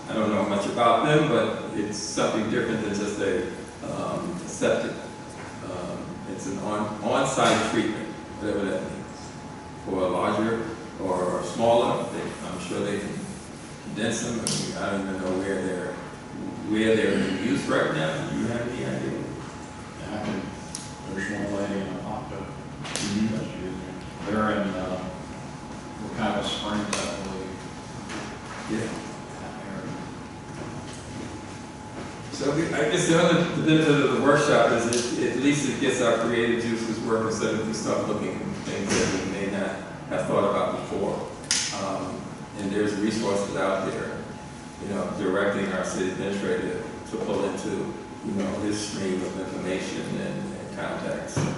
I don't know much about them, but it's something different than just a septic. It's an on-site treatment, whatever that means. For a larger or smaller, I'm sure they can condense them. I don't even know where they're in use right now. Do you have any idea? Yeah, there's one lady in a pocket. They're in what kind of springs, I believe. Yeah. That area. So I guess the other benefit of the workshop is at least it gets our creative juices working, so that we start looking at things that we may not have thought about before. And there's resources out there, you know, directing our city administrator to pull into, you know, his stream of information and contacts. So.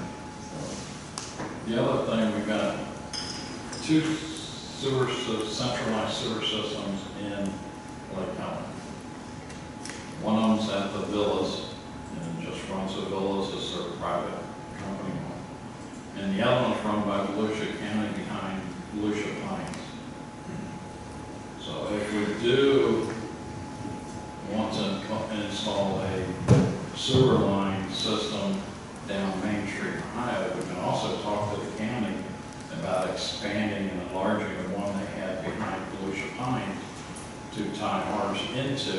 The other thing, we've got two centralized sewer systems in Lake County. One of them's at the villas, and just runs the villas as a private company. And the other one's run by Volusia County behind Volusia Pines. So if we do want to install a sewer line system down Main Street, Ohio, we can also talk to the county about expanding and enlarging the one they had behind Volusia Pines to tie ours into,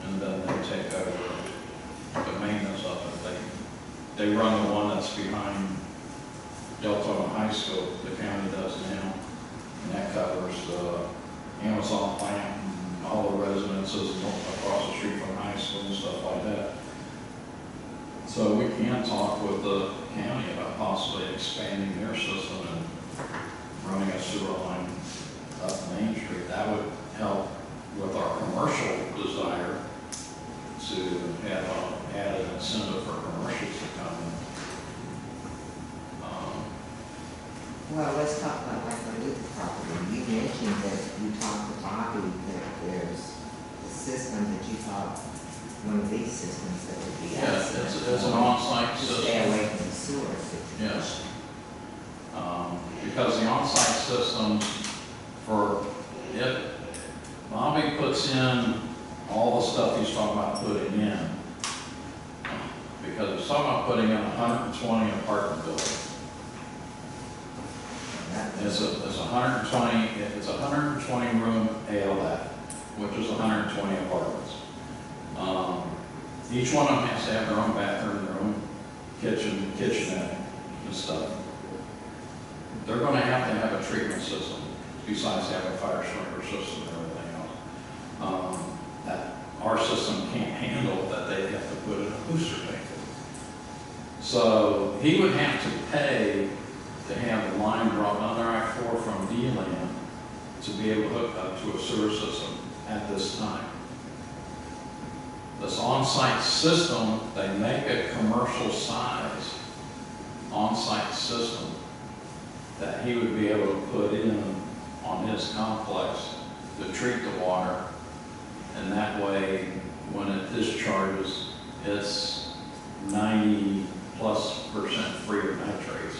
and then they take over the maintenance of it. They run the one that's behind Deltona High School, the county does now, and that covers the Amazon plant and all the residences across the street from high school and stuff like that. So we can talk with the county about possibly expanding their system and running a sewer line up Main Street. That would help with our commercial desire to have an added incentive for commercials to come in. Well, let's talk about like the Luke property. You mentioned that you talked to Bobby that there's a system that you thought, one of these systems that would be. Yes, it's an on-site To system. stay away from the sewer situation. Yes. Because the on-site system for it, Bobby puts in all the stuff he's talking about putting in. Because he's talking about putting in 120 apartment buildings. It's a 120 room ALF, which is 120 apartments. Each one of them has to have their own bathroom, their own kitchenette and stuff. They're going to have a treatment system, besides having a fire sprinkler system and everything else. That our system can't handle, that they have to put in a booster tank. So he would have to pay to have the line brought under I-4 from D-Land to be able to hook up to a sewer system at this time. This on-site system, they make a commercial size on-site system that he would be able to put in on his complex to treat the water, and that way when it discharges, it's 90+% free of nitrates.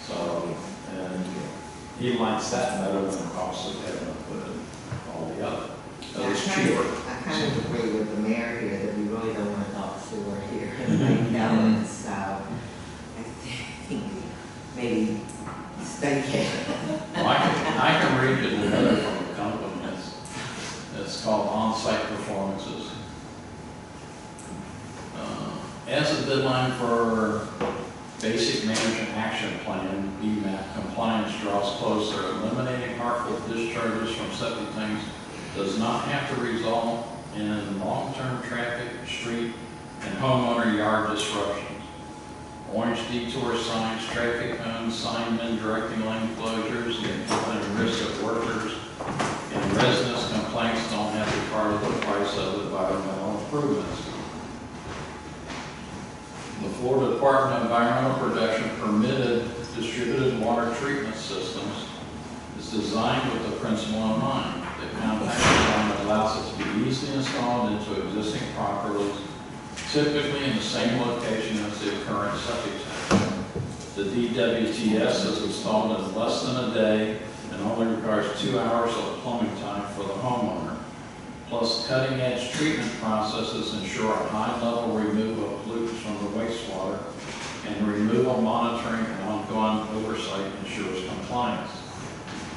So, and he likes that better than the cost of having to put it all together. So it's cheaper. I kind of agree with the mayor here that we really don't want to talk sewer here in Lake Ellen, so I think maybe stay here. Well, I can read you the letter from the company. It's called On-Site Performances. As a deadline for Basic Management Action Plan, BMAP compliance draws closer, eliminating harmful discharges from septic tanks does not have to result in long-term traffic, street, and homeowner yard disruptions. Orange detour signs, traffic cones, signmen directing lane closures, and accompanying risk of workers and residents' complaints don't have to be part of the price of environmental improvements. The Florida Department of Environmental Protection permitted distributed water treatment systems is designed with the principle in mind. The compact design allows it to be easily installed into existing properties, typically in the same location as the current septic tank. The DWTS is installed in less than a day and only requires 2 hours of plumbing time for the homeowner. Plus, cutting-edge treatment processes ensure a high-level removal of pollutants from the wastewater, and removal monitoring and ongoing oversight ensures compliance.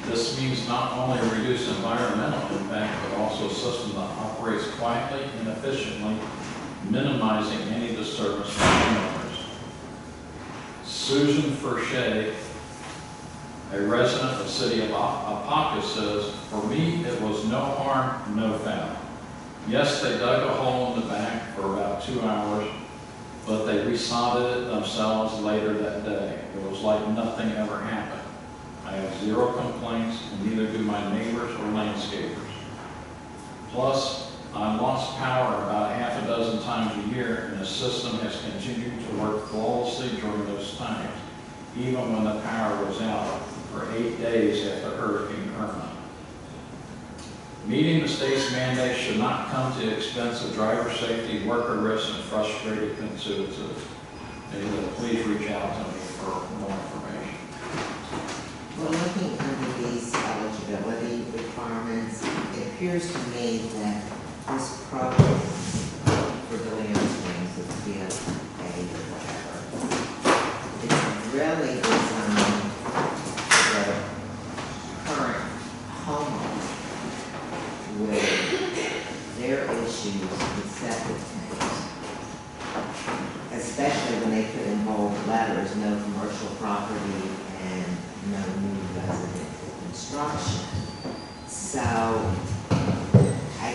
This means not only a reduced environmental impact, but also a system that operates quietly and efficiently, minimizing any disturbance for homeowners. Susan Furchet, a resident of the city of Apopka, says, "For me, it was no harm, no foul. Yes, they dug a hole in the back for about 2 hours, but they resodded it themselves later that day. It was like nothing ever happened. I have zero complaints, and neither do my neighbors or landscapers. Plus, I lost power about half a dozen times a year, and the system has continued to work flawlessly during those times, even when the power was out for 8 days after Hurricane Irma. Meeting the state's mandate should not come to the expense of driver safety, worker risks, and frustrated consumers. Please reach out to me for more information." Well, looking under these eligibility requirements, it appears to me that this program for the land swings is BFA or whatever, it's really designed for the current homeowner with their issues with septic tanks, especially when they put in bold letters, no commercial property and no new residential construction. So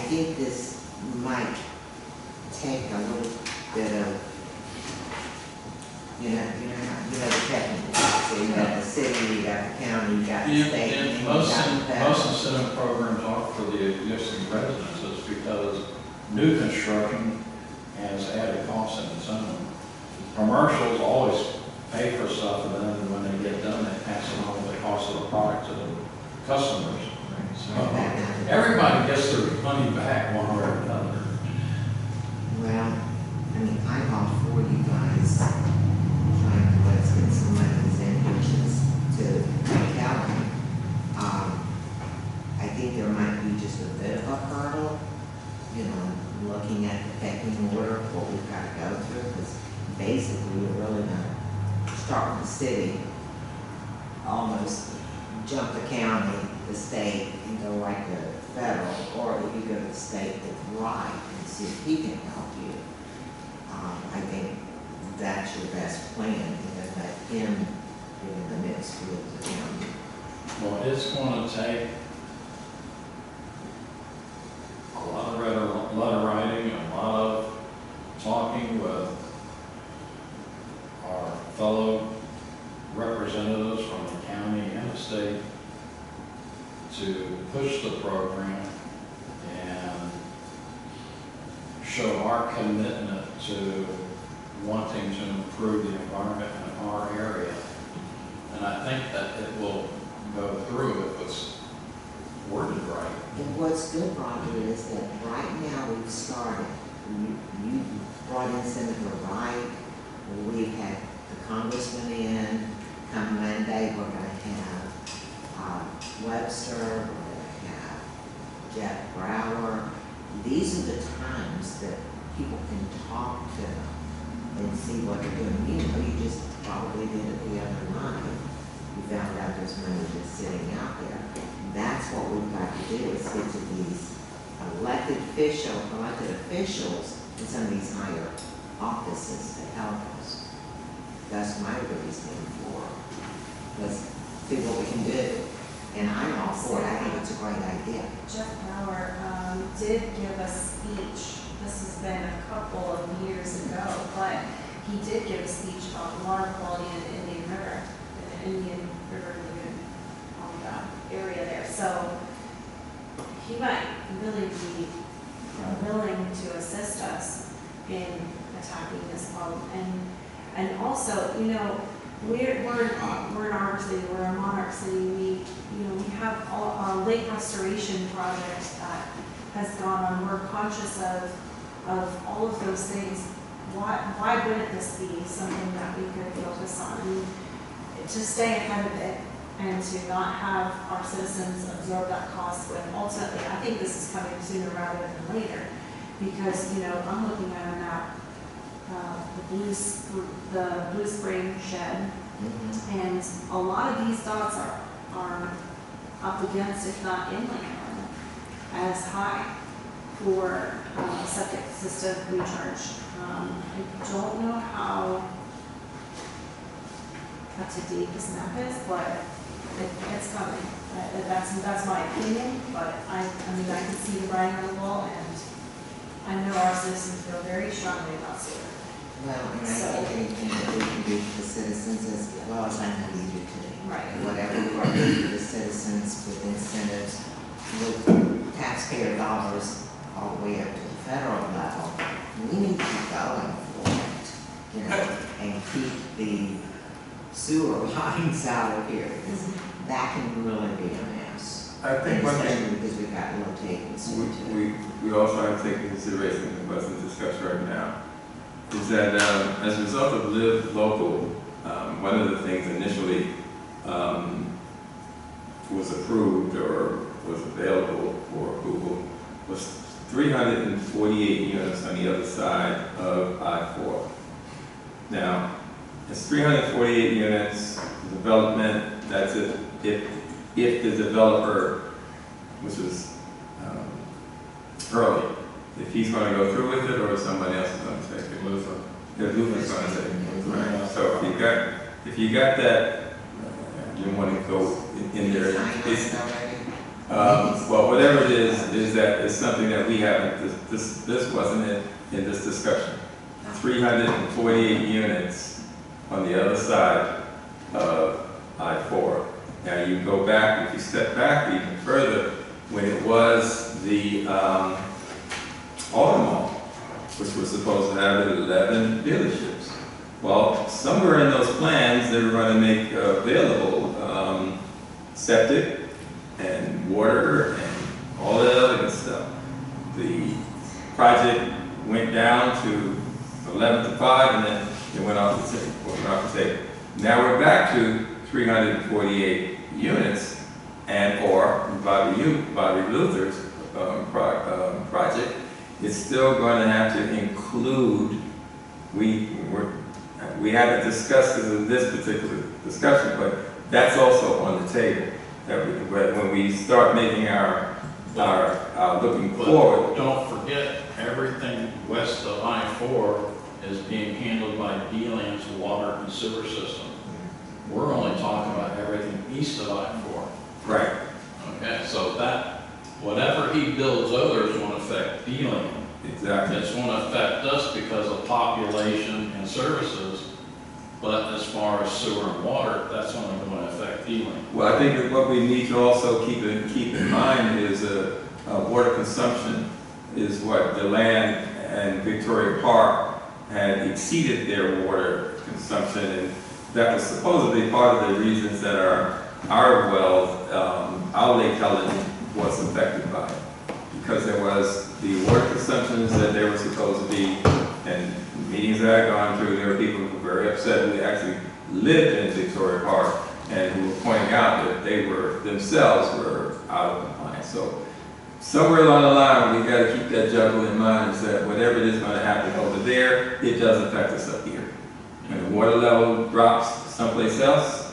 think this might take a little bit of, you know, the technical. So you got the city, you got the county, you got the state, and then you got the federal. Most incentive programs are for the existing residences because new construction has added costs in its own. Commercials always pay for stuff, and then when they get done, they pass along the cost of the product to the customers. So everybody gets their money back one way or another. Well, I mean, I'm all for you guys trying to let's get some money to the county. I think there might be just a bit of a hurdle, you know, looking at the pecking order of what we've got to go through, because basically we're really gonna start with the city, almost jump the county, the state, and go right to federal, or if you go to the state with Wright and see if he can help you. I think that's your best plan, and then let him get in the mix with the county. Well, it's going to take a lot of writing, a lot of talking with our fellow representatives from the county and the state to push the program and show our commitment to wanting to improve the environment in our area. And I think that it will go through if it's worded right. And what's good, Roger, is that right now we've started. You brought in Senator Wright, we've had the congressman in. Come Monday, we're going to have Webster, we're going to have Jeff Brower. These are the times that people can talk to them and see what they're doing. You know, you just probably did it the other night. You found out there's money just sitting out there. That's what we've got to do, is get to these elected officials in some of these higher offices to help us. That's my reasoning for it. Let's see what we can do. And I'm all for it. I think it's a great idea. Jeff Brower did give a speech. This has been a couple of years ago, but he did give a speech about water quality in the Indian River, area there. So he might really be willing to assist us in attacking this problem. And also, you know, we're in our city, we're a monarch city. We have our lake restoration project that has gone on. We're conscious of all of those things. Why wouldn't this be something that we could focus on? And to stay ahead of it and to not have our citizens absorb that cost when ultimately, I think this is coming sooner rather than later. Because, you know, I'm looking at a map, the Blue Spring shed, and a lot of these dots are up against, if not inland, as high for septic system recharge. I don't know how up to date this map is, but it's coming. That's my opinion, but I mean, I can see the writing on the wall, and I know our citizens feel very strongly about sewer. Well, and I think anything that we can do for the citizens as well as I know we do today. Right. Whatever we can do for the citizens with incentives, with taxpayer dollars, all the way up to the federal level, we need to keep going for it, you know, and keep the sewer lines out of here, because that can really be a mess. I think one Especially thing because we've got rotating sewer too. we also have to take into consideration and wasn't discussed right now is that as a result of Live Local, one of the things initially was approved or was available for approval was 348 units on the other side of I-4. Now, it's 348 units, development, that's it. If the developer, which was early, if he's going to go through with it or if somebody else is going to take it. If Luther's going to take it. Right. So if you got that, you want to go in there. Well, whatever it is that it's something that we haven't, this wasn't in this discussion. 348 units on the other side of I-4. Now you go back, if you step back even further, when it was the auto mall, which was supposed to have 11 dealerships. Well, somewhere in those plans, they were going to make available septic and water and all that other good stuff. The project went down to 11 to 5, and then it went off the table. Now we're back to 348 units, and or Bobby Luther's project. It's still going to have to include. We haven't discussed this in this particular discussion, but that's also on the table. That when we start making our looking forward. Don't forget, everything west of I-4 is being handled by DLAN's water and sewer system. We're only talking about everything east of I-4. Right. Okay, so that, whatever he builds others won't affect DLAN. Exactly. It's going to affect us because of population and services, but as far as sewer and water, that's only going to affect DLAN. Well, I think that what we need to also keep in mind is water consumption is what the land and Victoria Park had exceeded their water consumption, and that was supposedly part of the reasons that our wells, our Lake Helen was affected by it. Because there was the water consumptions that they were supposed to be, and meetings that I've gone through, there were people who were very upset who actually lived in Victoria Park and who were pointing out that they were themselves were out of compliance. So somewhere along the line, we've got to keep that juggle in mind, is that whatever it is going to happen over there, it does affect us up here. When the water level drops someplace else,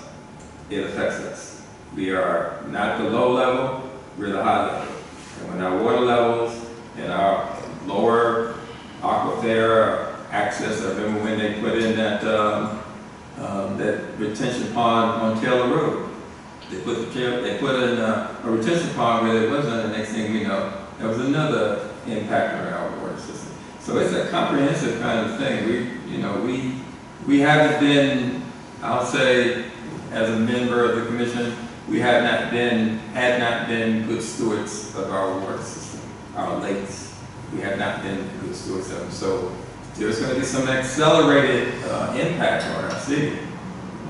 it affects us. We are not the low level, we're the high level. And when our water levels and our lower aquifer access, I remember when they put in that retention pond on Taylor Road. They put in a retention pond where there wasn't. The next thing we know, there was another impact on our water system. So it's a comprehensive kind of thing. We haven't been, I'll say, as a member of the commission, we had not been good stewards of our water system, our lakes. We have not been good stewards of them. So there's going to be some accelerated impact on our city,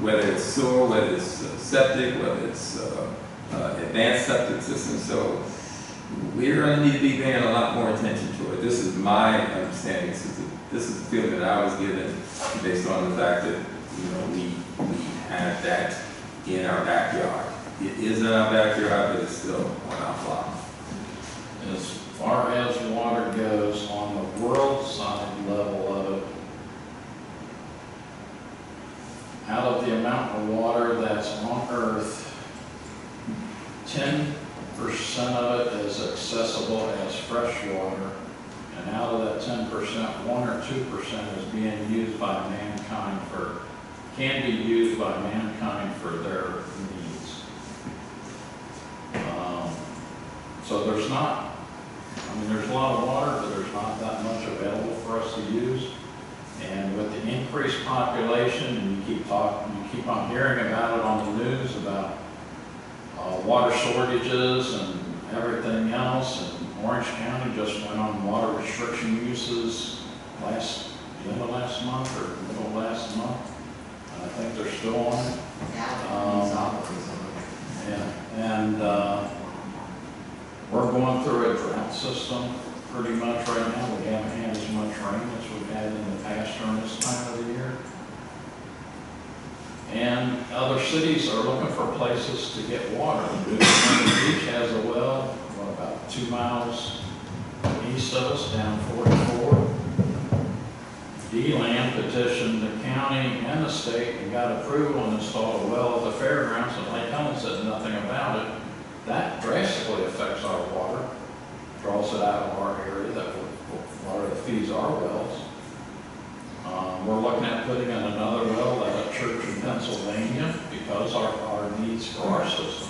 whether it's sewer, whether it's septic, whether it's advanced septic systems. So we're going to need to be paying a lot more attention to it. This is my understanding. This is the feeling that I was given based on the fact that we have that in our backyard. It is in our backyard, but it's still on our block. As far as water goes, on the world side level of it, out of the amount of water that's on Earth, 10% of it is accessible as fresh water, and out of that 10%, 1 or 2% is being used by mankind can be used by mankind for their needs. So there's there's a lot of water, but there's not that much available for us to use. And with the increased population, and you keep on hearing about it on the news about water shortages and everything else. And Orange County just went on water restriction uses the end of last month or middle of last month. And I think they're still on it. We're going through a drought system pretty much right now. We haven't had as much rain as we've had in the past during this time of the year. And other cities are looking for places to get water. Newton Beach has a well, about 2 miles east of us, down 44. DLAN petitioned the county and the state and got approval and installed a well at the fairgrounds, and Lake Helen said nothing about it. That drastically affects our water, draws it out of our area, that water that feeds our wells. We're looking at putting in another well at a church in Pennsylvania because our needs for our system.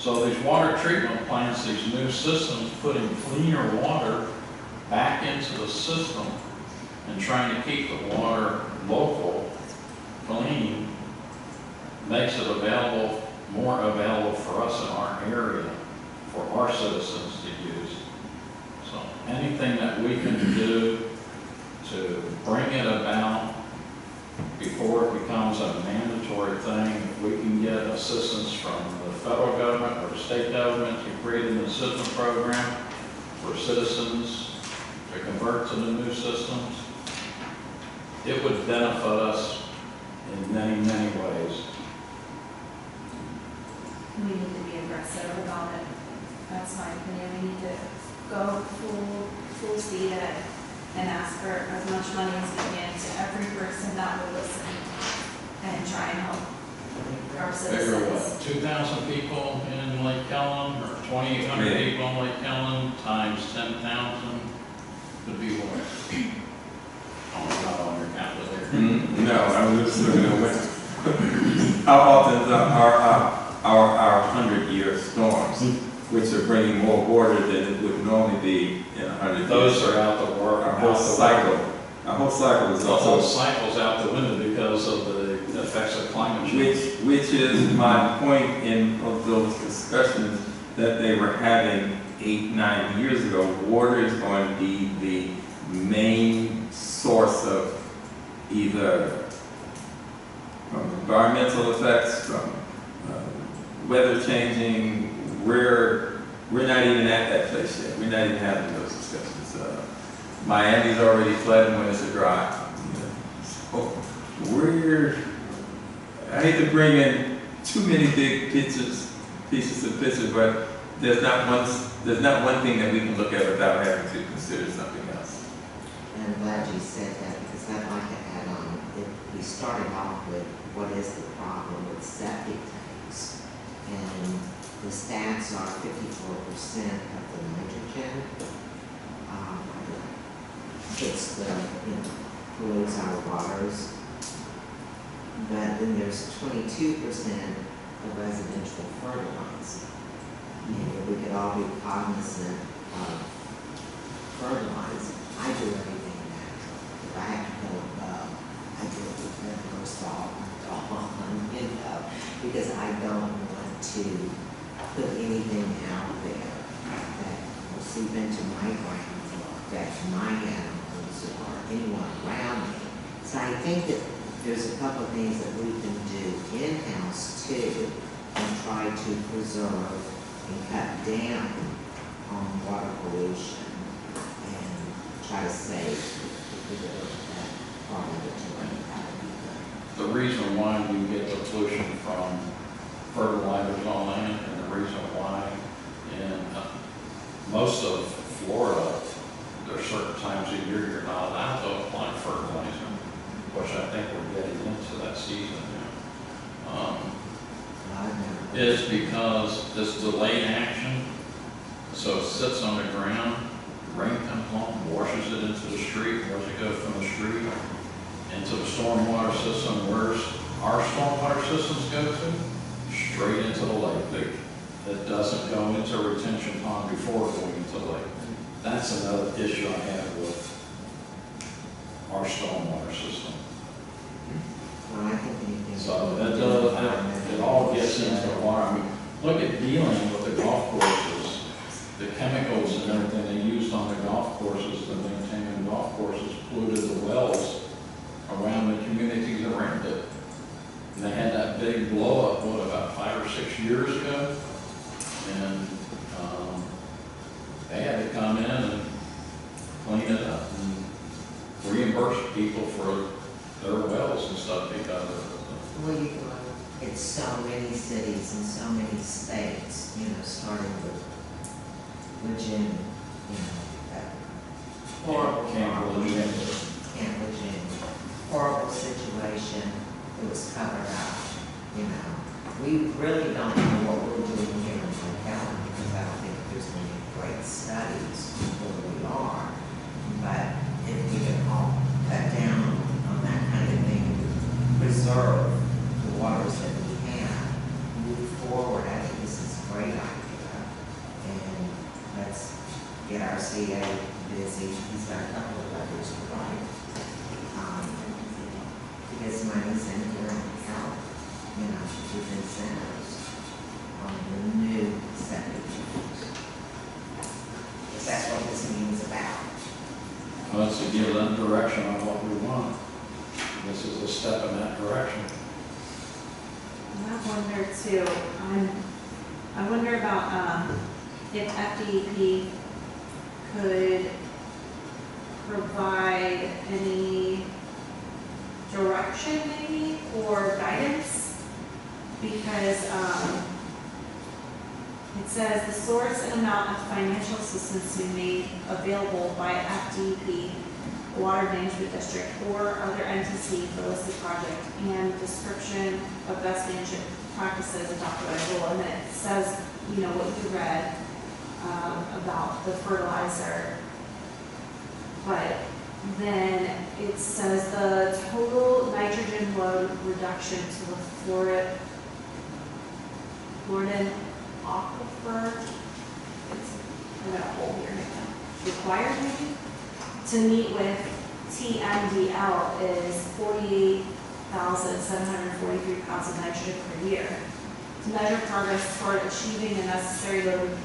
So these water treatment plants, these new systems, putting cleaner water back into the system and trying to keep the water local, clean, makes it available, more available for us in our area, for our citizens to use. So anything that we can do to bring it about before it becomes a mandatory thing, if we can get assistance from the federal government or the state government to create an assistance program for citizens to convert to the new systems, it would benefit us in many, many ways. We need to be aggressive about it. That's my opinion. We need to go full speed ahead and ask for as much money as we can to every person that will listen and try and help our Figure what, citizens. 2,000 people in Lake Kellen, or 2,800 people in Lake Kellen, times 10,000 would be what? Oh, not on your calculator. No, I was just looking at what, how often our 100-year storms, which are bringing more water than it would normally be in 100 years. Those are out the work. Our whole cycle is The whole also, cycle's out the window because of the effects of climate change. which is my point in of those discussions that they were having 8-9 years ago. Water is going to be the main source of either from environmental effects, from weather changing. We're not even at that place yet. We're not even having those discussions. Miami's already flooding when it's a dry. So I hate to bring in too many big pieces of picture, but there's not one thing that we can look at without having to consider something else. And I'm glad you said that, because I'd like to add on, if we started off with what is the problem with septic tanks, and the stats are 54% of the nitrogen gets the, pollutes our waters. But then there's 22% of residential fertilizer. And if we could all be cognizant of fertilizer, I do everything natural. If I have to go above, I do it with pepper, salt, because I don't want to put anything out there that will seep into my grounds or affect my animals or anyone around me. So I think that there's a couple of things that we can do in-house too, and try to preserve and cut down on water pollution and try to save that part of it to rain. The reason why you get the pollution from fertilizers on land, and the reason why in most of Florida, there are certain times of year you're not allowed to apply fertilizer, which I think we're getting into that season now. Is because this delayed action, so it sits on the ground, rain comes along, washes it into the street. Where's it go from the street into the stormwater system? Where's our stormwater systems go to? Straight into the lake. It doesn't go into a retention pond before going into the lake. That's another issue I have with our stormwater system. Well, I think anything. So it all gets into the water. I mean, look at dealing with the golf courses, the chemicals and everything they used on the golf courses to maintain the golf courses polluted the wells around the communities around it. And they had that big blow up, about 5 or 6 years ago? And they had to come in and clean it up and reimburse people for their wells and stuff because of it. Well, you can look at so many cities and so many states, starting with Virginia, that horrible, Camp Virginia. Camp Virginia, horrible situation. It was covered up, We really don't know what we're doing here in Lake because I don't think there's any great studies where we are. But if we can all cut down on that kind of thing, preserve the waters that we have, move forward, I think this is a great RCA busy, he's got a couple of letters to write. Because money's in here and out, you know, with incentives on the new septic units. Because that's what this meeting's about. Well, it's to give them direction on what we want. This is a step in that direction. And I wonder too, I wonder about, if FDEP could provide any direction maybe or guidance, because it says the source and amount of financial assistance to be made available by FDEP, Water Management District, or other entity for listed project, and description of best management practices adopted by rule. And then it says, you know, what you read about the fertilizer, but then it says the total nitrogen load reduction to the Floridan aquifer, I got a hole here now, required maybe, to meet with TMDL is 48,743 pounds of nitrogen per year. To measure progress toward achieving the necessary load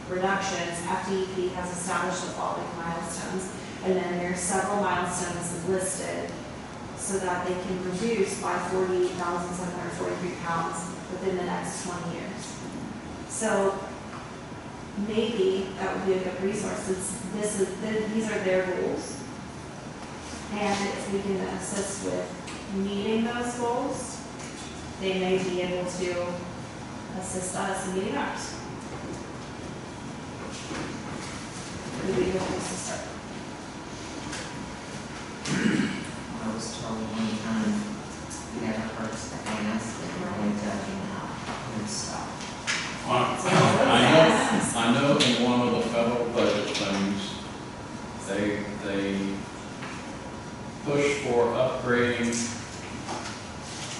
reductions, FDEP has established the following milestones. And then there are several milestones listed so that they can reduce by 48,743 pounds within the next 20 years. So maybe that would be a good resource, since these are their goals. And if we can assist with meeting those goals, they may be able to assist us in meeting ours. It would be a good place to start. I was told one time, it never hurts to ask, and really doesn't know and stuff. I know in one of the federal budget things, they push for upgrading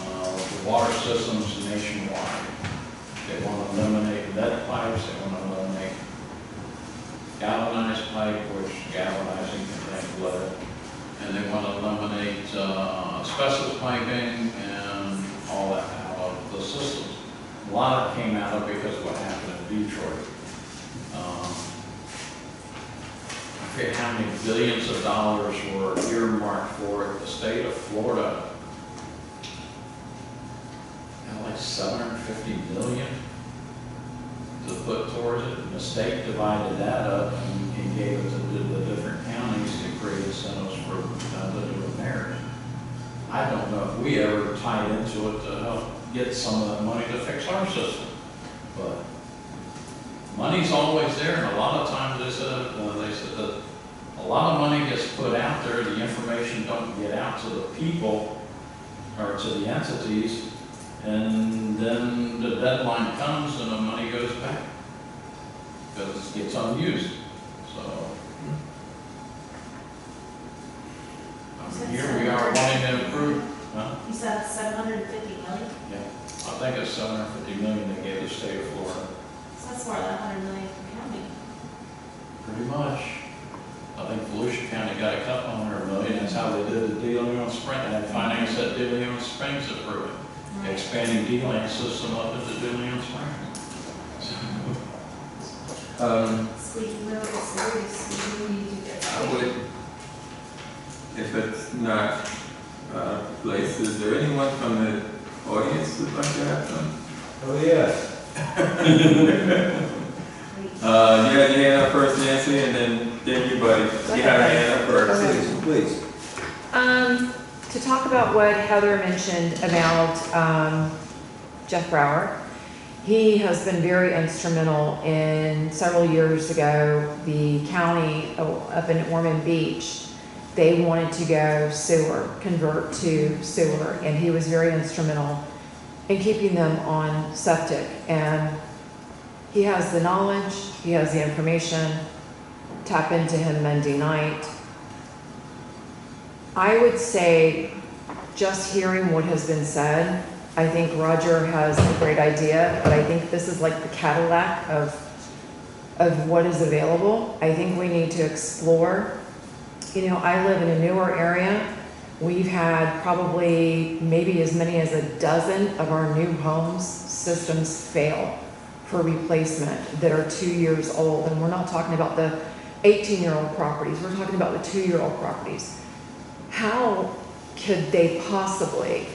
the water systems nationwide. They want to eliminate lead pipes, they want to eliminate galvanized pipe, which galvanizing contains lead, and they want to eliminate asbestos piping and all that out of the systems. A lot of it came out of because of what happened in Detroit. I forget how many billions of dollars were earmarked for it. The state of Florida had like $750 million to put towards it, and the state divided that up and gave it to the different counties to create incentives for them to do repairs. I don't know if we ever tied into it to help get some of that money to fix our system, but money's always there, and a lot of times they said that a lot of money gets put out there, the information don't get out to the people or to the entities, and then the deadline comes and the money goes back because it gets unused. So here we are wanting to improve. Huh? You said 750 million? Yeah, I think it's 750 million they gave the state of Florida. So that's more than 100 million per county. Pretty much. I think Volusia County got a couple $100 million. That's how they did the De Leon Spring. They had finance at De Leon Springs approved it. Right. Expanding D-Land system up into De Leon Springs. Squeaky wheel is serious, we need to get. I would, if it's not placed, is there anyone from the audience who'd like to have some? Oh, yes. You had your hand up first, Nancy, and then you, buddy. You have your hand up first. Please. To talk about what Heather mentioned about Jeff Brower, he has been very instrumental in several years ago, the county up in Ormond Beach, they wanted to go sewer, convert to sewer, and he was very instrumental in keeping them on septic. And he has the knowledge, he has the information. Tap into him Monday night. I would say, just hearing what has been said, I think Roger has a great idea, but I think this is like the Cadillac of of what is available. I think we need to explore. You know, I live in a newer area. We've had probably maybe as many as a dozen of our new homes systems fail for replacement that are 2 years old. And we're not talking about the 18-year-old properties. We're talking about the 2-year-old properties. How could they possibly,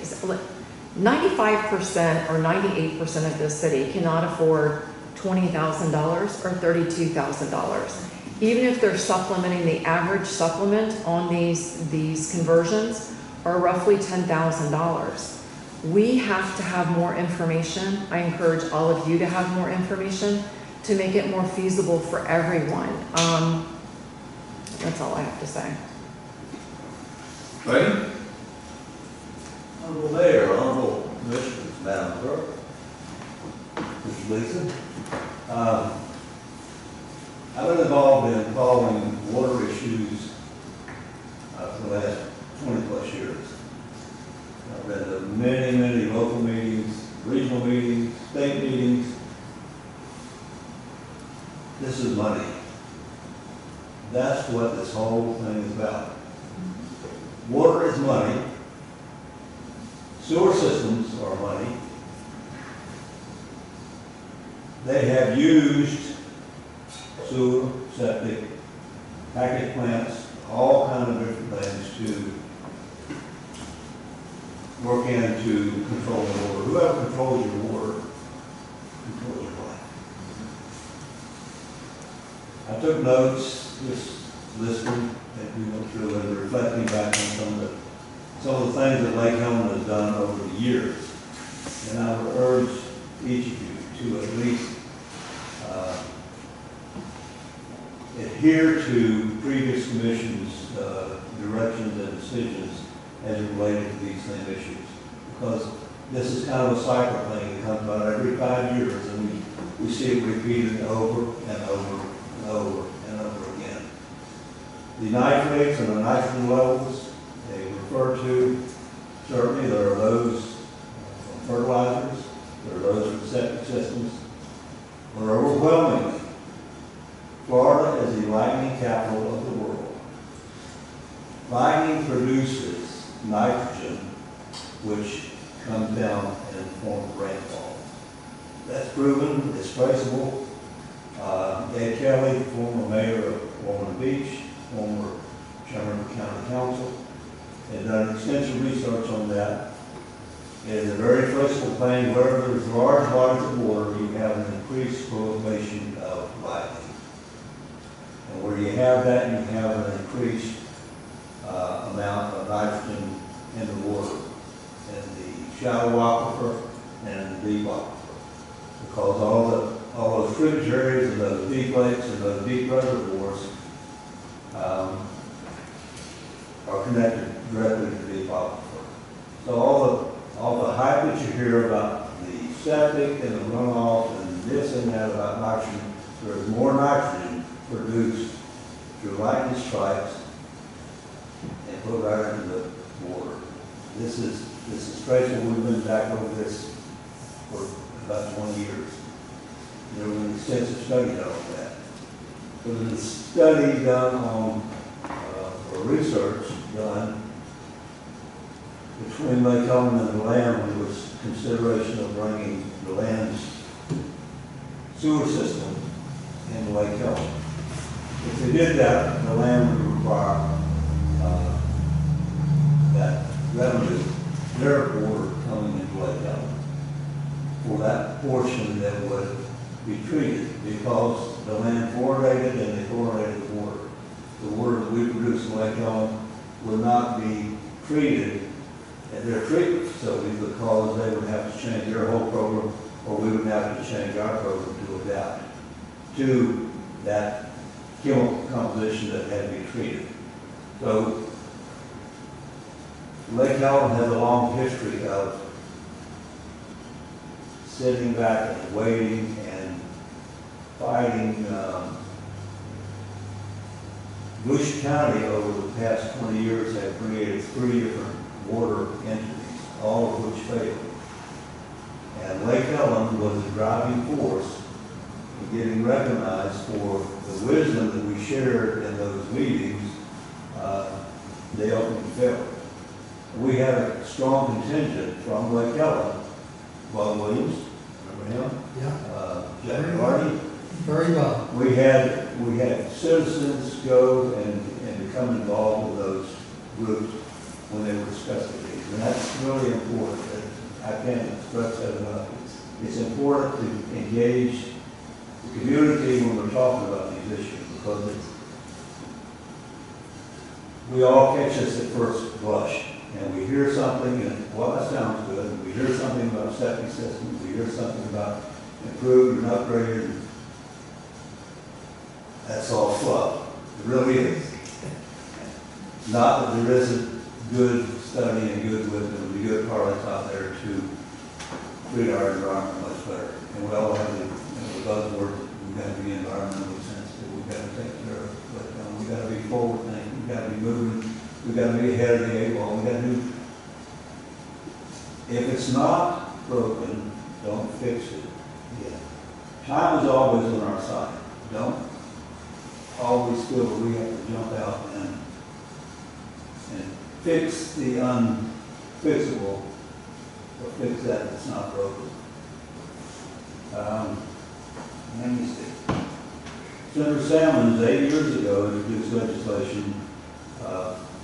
95% or 98% of this city cannot afford $20,000 or $32,000. Even if they're supplementing, the average supplement on these conversions are roughly $10,000. We have to have more information. I encourage all of you to have more information to make it more feasible for everyone. That's all I have to say. Buddy? Honorable Mayor, Honorable Commissioners, Madam Clerk, Mr. Gleason. I've been involved in following water issues for the last 20 plus years. I've been to many, many local meetings, regional meetings, state meetings. This is money. That's what this whole thing is about. Water is money. Sewer systems are money. They have used sewer, septic, package plants, all kinds of different things to work in to control the water. Whoever controls your water controls your life. I took notes, just listening, and we went through and reflecting back on some of the things that Lake Helen has done over the years. And I would urge each of you to at least adhere to previous commissions' directions and decisions as it related to these same issues. Because this is kind of a cycle thing that comes about every 5 years, and we see it repeated over and over and over and over again. The nitrates and the nitrogen levels they refer to, certainly there are those fertilizers, there are those from septic systems, but overwhelmingly, Florida is the lightning capital of the world. Lightning produces nitrogen, which comes down in the form of rainfall. That's proven, it's traceable. Ed Kelly, former mayor of Ormond Beach, former chairman of the county council, had done extensive research on that. It is a very traceable thing. Wherever there's large bodies of water, you have an increased proliferation of lightning. And where you have that, you have an increased amount of nitrogen in the water, in the shallow aquifer and the deep aquifer. Because all those tributaries and those deep lakes and those deep reservoirs are connected directly to the deep aquifer. So all the hype that you hear about the septic and the runoff and this and that about nitrogen, there's more nitrogen produced through lightning strikes and put right into the water. This is traceable. We've been back over this for about 20 years. There was an extensive study done on that. There was a study done on, or research done between Lake Helen and the land. There was consideration of bringing the land's sewer system into Lake Helen. If they did that, the land would require that revenue, their water coming into Lake Helen for that portion that would be treated, because the land fluoridated and they fluoridated the water. The water that we produce in Lake Helen would not be treated at their treatment facility, because they would have to change their whole program, or we would have to change our program to adapt to that chemical composition that had to be treated. So Lake Helen has a long history of sitting back and waiting and fighting. Bush County over the past 20 years have created 3 different water entities, all of which failed. And Lake Helen was the driving force in getting recognized for shared in those meetings, they ultimately failed. We had a strong contingent from Lake Ellen, Bob Williams, remember him? Yeah, Jack Hardy. very well. We had citizens go and become involved with those groups when they were discussing these. And that's really important. I can't express that enough. It's important to engage the community when we're talking about these issues, because we all catch this at first blush. And we hear something, and well, that sounds good. And we hear something about septic systems. We hear something about improved and upgraded. That's all fluff. It really is. Not that there isn't good study and good wisdom and good products out there to treat our environment much better. And we all have the buzzword that we've got to be environmentally sensitive. We've got to take care of it. But we've got to be forward thinking. We've got to be moving. We've got to be ahead of the eight ball. We've got to do. If it's not broken, don't fix it. Yeah. Time is always on our side. Don't always feel that we have to jump out and fix the unfixable, or fix that that's not broken. Let me see. Senator Salmons 8 years ago introduced legislation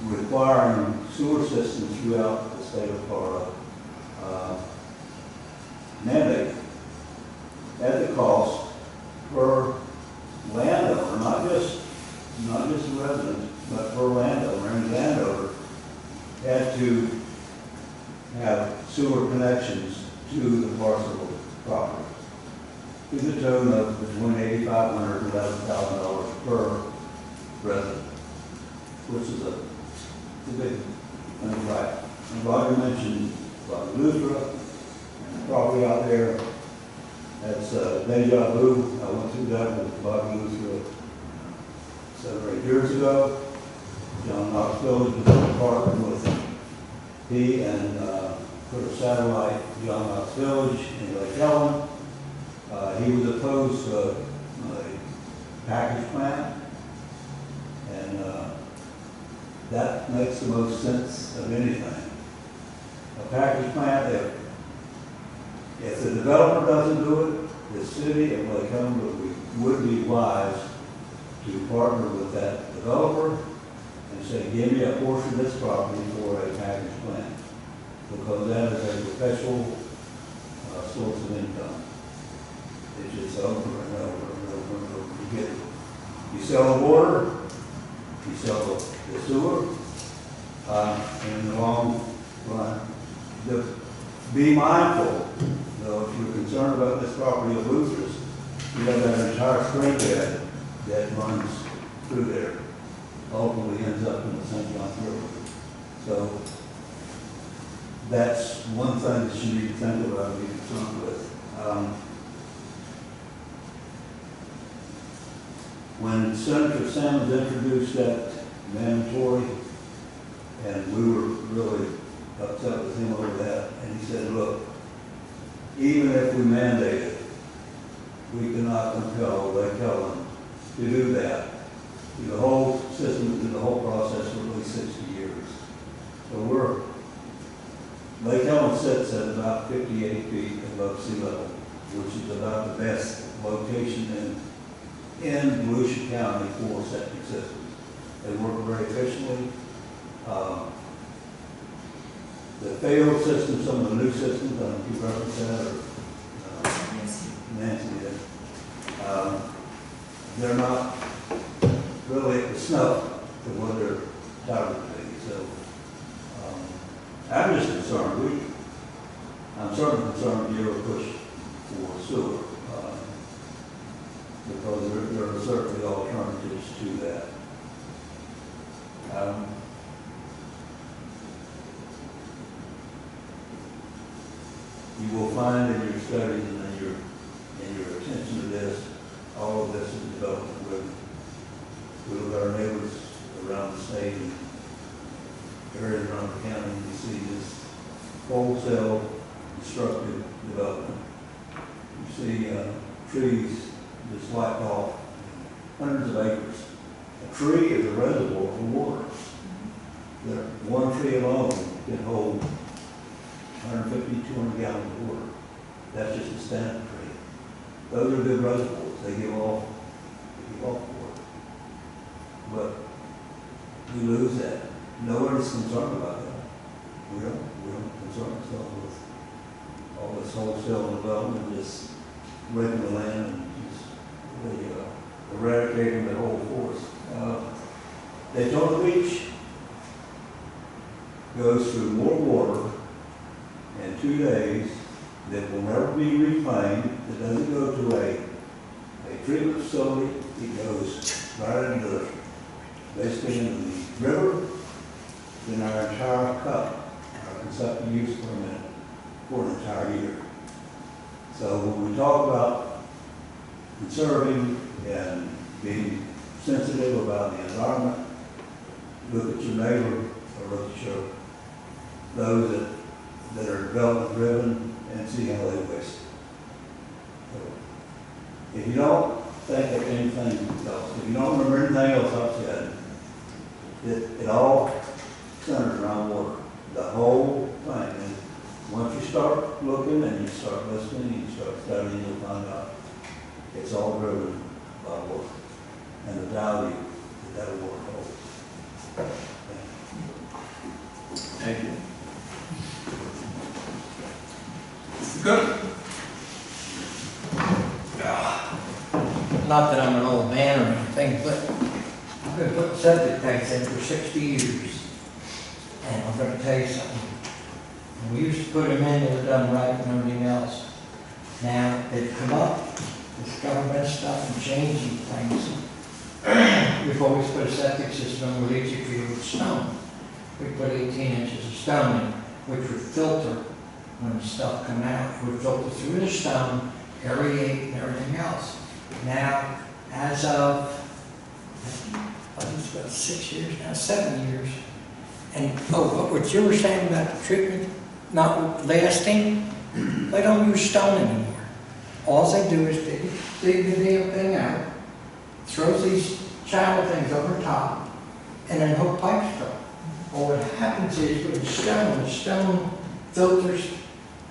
requiring sewer systems throughout the state of Florida mandate at the cost per landowner, not just the resident, but per landowner. And landowner had to have sewer connections to the parcel of property to the tune of between $8,500 and $11,000 per resident, which is a big thing, right? And Roger mentioned Bobby Luthra and the property out there. That's deja vu. I went through that with Bobby Luthra 7 or 8 years ago. John Knox Village was partnering with him. He and put a satellite John Knox Village in Lake Ellen. He was opposed to a package plant, and that makes the most sense of anything. A package plant, if the developer doesn't do it, the city of Lake Ellen would be wise to partner with that developer and say, give me a portion of this property for a package plant, because that is a perpetual source of income. It's just over and over and over and over. You sell the water, you sell the sewer, and in the long run, be mindful, if you're concerned about this property of Luther's, you have that entire spring bed that runs through there, ultimately ends up in the St. John River. So that's one thing that you need to think about and be concerned with. When Senator Salmons introduced that mandatory, and we were really upset with him over that, and he said, look, even if we mandate it, we cannot compel Lake Ellen to do that. The whole system, through the whole process for at least 60 years. So Lake Ellen sits at about 58 feet above sea level, which is about the best location in Volusia County for septic systems. They work very efficiently. The failed systems, some of the new systems, I don't know if you referenced that, or Nancy did, they're not really at the snuff to what they're touted to be. So I'm just concerned. I'm certainly concerned you ever push for sewer, because there are certainly alternatives to that. You will find in your studies and in your attention to this, all of this is developed with our neighbors around the state and areas around the county. You see this wholesale destructive development. You see trees just wiped off, hundreds of acres tree is a reservoir for water. That one tree alone can hold 150, 200 gallons of water. That's just a standard tree. Those are good reservoirs. They give off water. But we lose that. Nobody's concerned about that. We don't concern ourselves with all this wholesale development, just raping the land and just really eradicating the whole forest. Daytona Beach goes through more water in 2 days that will never be reclaimed. It doesn't go to a treatment facility. It goes right into basically into the river, in our entire cup, our consumptive use permit for an entire year. So when we talk about conserving and being sensitive about the environment, look at your neighbor or look at those that are development driven and see how they waste. So if you don't think of anything else, if you don't remember anything else I've said, it all centers around water. The whole thing. And once you start looking and you start listening and you start studying, you'll find out it's all driven by water and the value that water holds. Thank you. Mr. Cook? Not that I'm an old man or anything, but I've been putting septic tanks in for 60 years. And I'm going to tell you something. When we used to put them in, they were done right and everything else. Now, they've come up, this government stuff and changing things. We've always put a septic system in with each field with stone. We put 18 inches of stone in, which would filter when the stuff come out. It would filter through the stone, aerate and everything else. Now, as of, I think it's about 6 years now, 7 years. And, what you were saying about the treatment not lasting, they don't use stone anymore. All they do is dig the damn thing out, throws these shallow things over top, and then hook pipes to them. Well, what happens is with the stone filters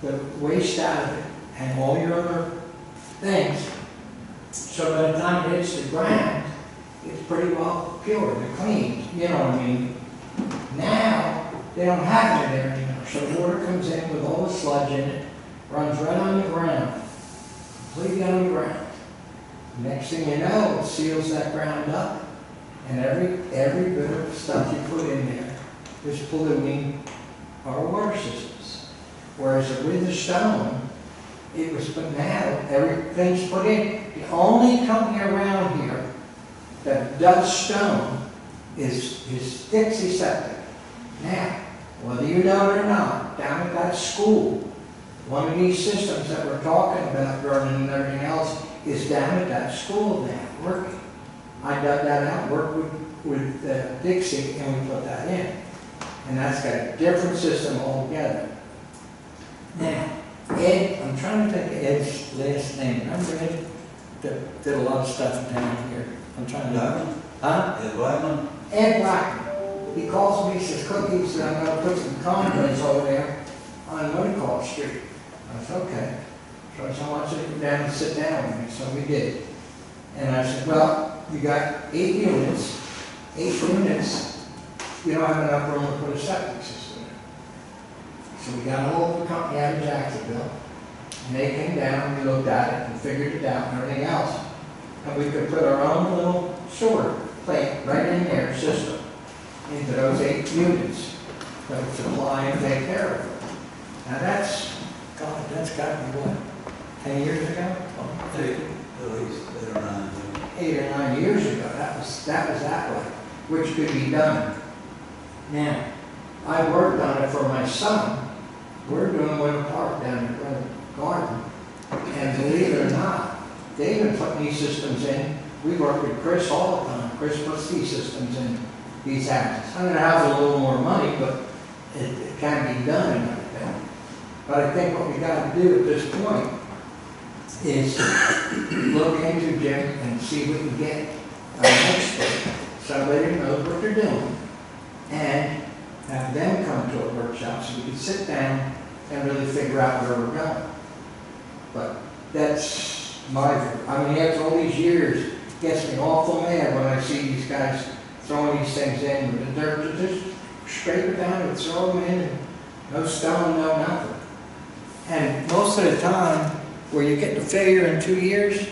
the waste out of it and all your other things. So by the time it hits the ground, it's pretty well pure, they're clean, you know what I mean? Now, they don't have it there anymore, so the water comes in with all the sludge in it, runs right on the ground, completely on the ground. Next thing you know, it seals that ground up, and every bit of stuff you put in there is polluting our water systems. Whereas with the stone, it was put now, everything's put in. The only company around here that does stone is Dixie Septic. Now, whether you know it or not, down at that school, one of these systems that we're talking about burning and everything else is down at that school now, working. I dug that out, worked with Dixie, and we put that in. And that's got a different system altogether. Now, Ed, I'm trying to think of Ed's last name. Remember Ed? That did a lot of stuff down here. I'm trying to... Blackman? Huh? Ed Blackman? Ed Blackman. He calls me, he says, Cookie, he said, I'm going to put some condoms over there on Woodcall Street. I said, okay. So I said, I want you to come down and sit down with me. So we did. And I said, well, you got 8 units. 8 units. You don't have enough room to put a septic system in. So we got a hold of the company out of Jacksonville. And they came down, we looked at it and figured it out and everything else. And we could put our own little sewer plant right in their system into those 8 units that would supply and take care of it. Now that's got to be what, 10 years ago? At least 8 or 9. 8 or 9 years ago, that was that way, which could be done. Now, I worked on it for my son. We're doing Winter Park down at the garden, and believe it or not, they've been putting these systems in. We work with Chris all the time. Chris puts these systems in these houses. I'm going to have a little more money, but it can be done and everything. But I think what we got to do at this point is look into Jim and see if we can get an expert somebody who knows what they're doing, and have them come to a workshop so we can sit down and really figure out where we're going. But that's my view. I mean, after all these years, it gets me awful mad when I see these guys throwing these things in with the dirt, to just scrape it down and throw them in, and no stone, no nothing. And most of the time, where you get the failure in 2 years,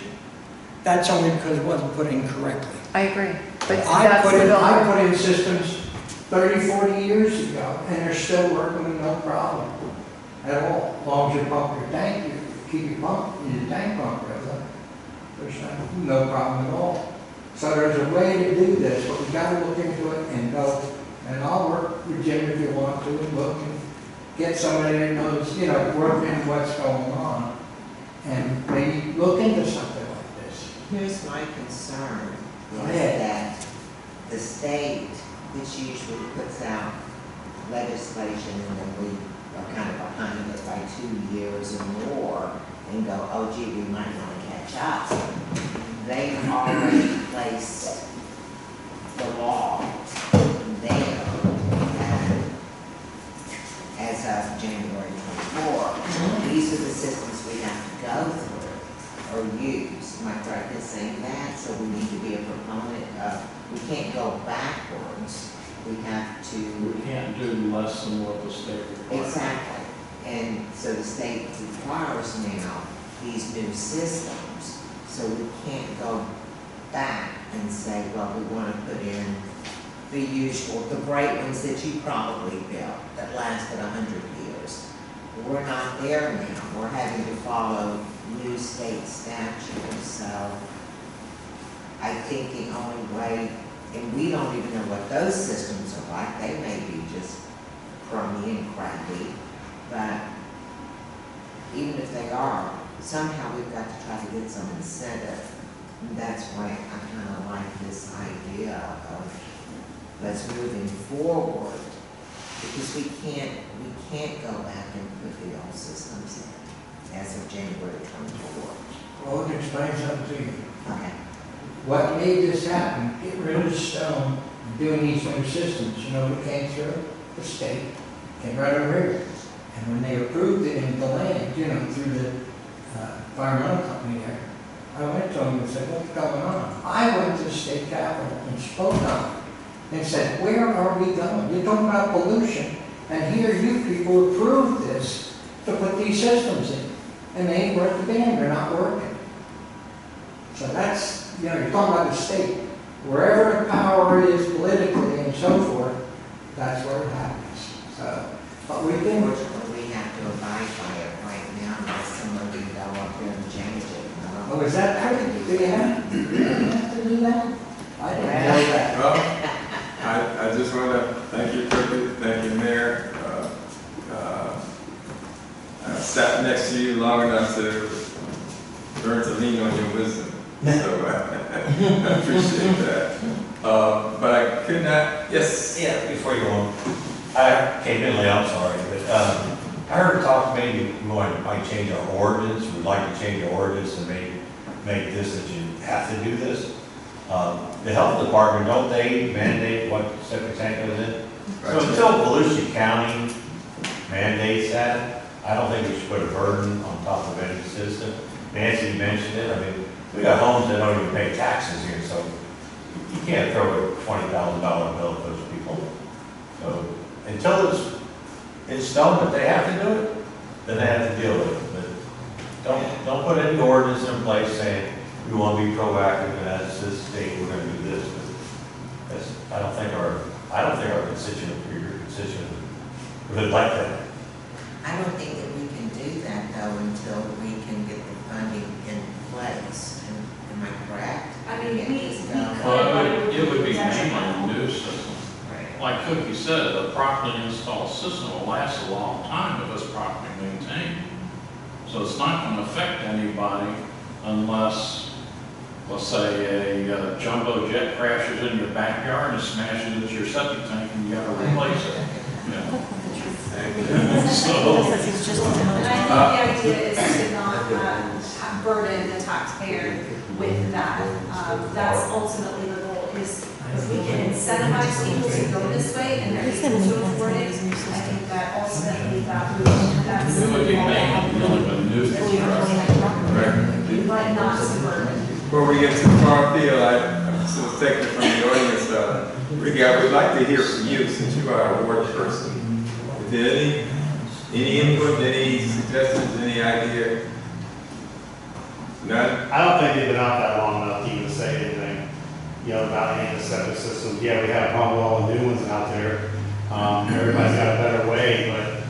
that's only because it wasn't put in correctly. I agree. But I that's put the builder. in systems 30, 40 years ago, and they're still working with no problem at all. As long as you pump your tank, you keep your tank pump regular, there's no problem at all. So there's a way to do this, but we gotta look into it and go, and I'll work with Jim if you want to, and look and get somebody that knows, work in what's going on, and maybe look into something like this. Here's my concern, Go is ahead. that the state, which usually puts out legislation and then we are kind of behind it by 2 years or more and go, oh gee, we might want to catch up. They've already placed the law there and as of January 24. These are the systems we have to go through or use. Am I correct in saying that? So we need to be a proponent of, we can't go backwards. We have to. We can't do less than what the state requires. Exactly. And so the state requires now these new systems. So we can't go back and say, well, we want to put in the usual, the great ones that you probably built that lasted 100 years. We're not there now. We're having to follow new state statutes. So I think the only way, and we don't even know what those systems are like. They may be just crummy and crappy, but even if they are, somehow we've got to try to get some incentive. And that's why I kind of like this idea of let's moving forward, because we can't go back and put the old systems in as of January 24. Well, let me explain something to you. Okay. What made this happen, get rid of the stone, doing these new systems, who came through? The state, came right over here. And when they approved it in the land, through the environmental company there, I went to them and said, what's going on? I went to the state capitol and spoke on it and said, where are we going? You're talking about pollution, and here you people approved this to put these systems in. And they ain't worth a damn, they're not working. So that's, you're talking about the state. Wherever the power is politically and so forth, that's where it happens. So, but we can. Unfortunately, we have to abide by it right now unless somebody can go up there and change it. Oh, is that true? Do you have to do that? I didn't know that. Well, I just want to thank you, Turkey, thank you, Mayor. I sat next to you long enough to learn to lean on your wisdom. So I appreciate that. But I could not, yes? Yeah, before you go on, I came in late, I'm sorry, but I heard talk maybe we might change our ordinance, we'd like to change our ordinance and make this that you have to do this. The health department, don't they mandate what septic tank goes in? So until Volusia County mandates that, I don't think we should put a burden on top of any system. Nancy mentioned it, I mean, we got homes that don't even pay taxes here, so you can't throw a $20,000 bill at those people. So until it's in stone that they have to do it, then they have to deal with it. But don't put any ordinance in place saying we want to be proactive and as this state we're going to do this. But I don't think our constituent would like that. I don't think that we can do that though until we can get the funding in place. Am I correct? I mean, we Well, it would be mainly a new system. Right. Like Cookie said, a properly installed system will last a long time if it's properly maintained. So it's not going to affect anybody unless, let's say, a jumbo jet crashes in your backyard and smashes into your septic tank and you got to replace it. Yeah. So, And I think the idea is to not burden the taxpayer with that. That's ultimately the goal, is Because we can incentivize people to go this way and they're able to afford it. I think that ultimately that's. It would be mainly dealing with new construction. We might not suburban. Before we get too far afield, I'm still taking it from the audience. Ricky, I would like to hear from you since you are a ward person. Is there any input, any suggestions, any idea? None? I don't think they've been out that long enough to even say anything, about any of the septic systems. Yeah, we have probably all the new ones out there. Everybody's got a better way, but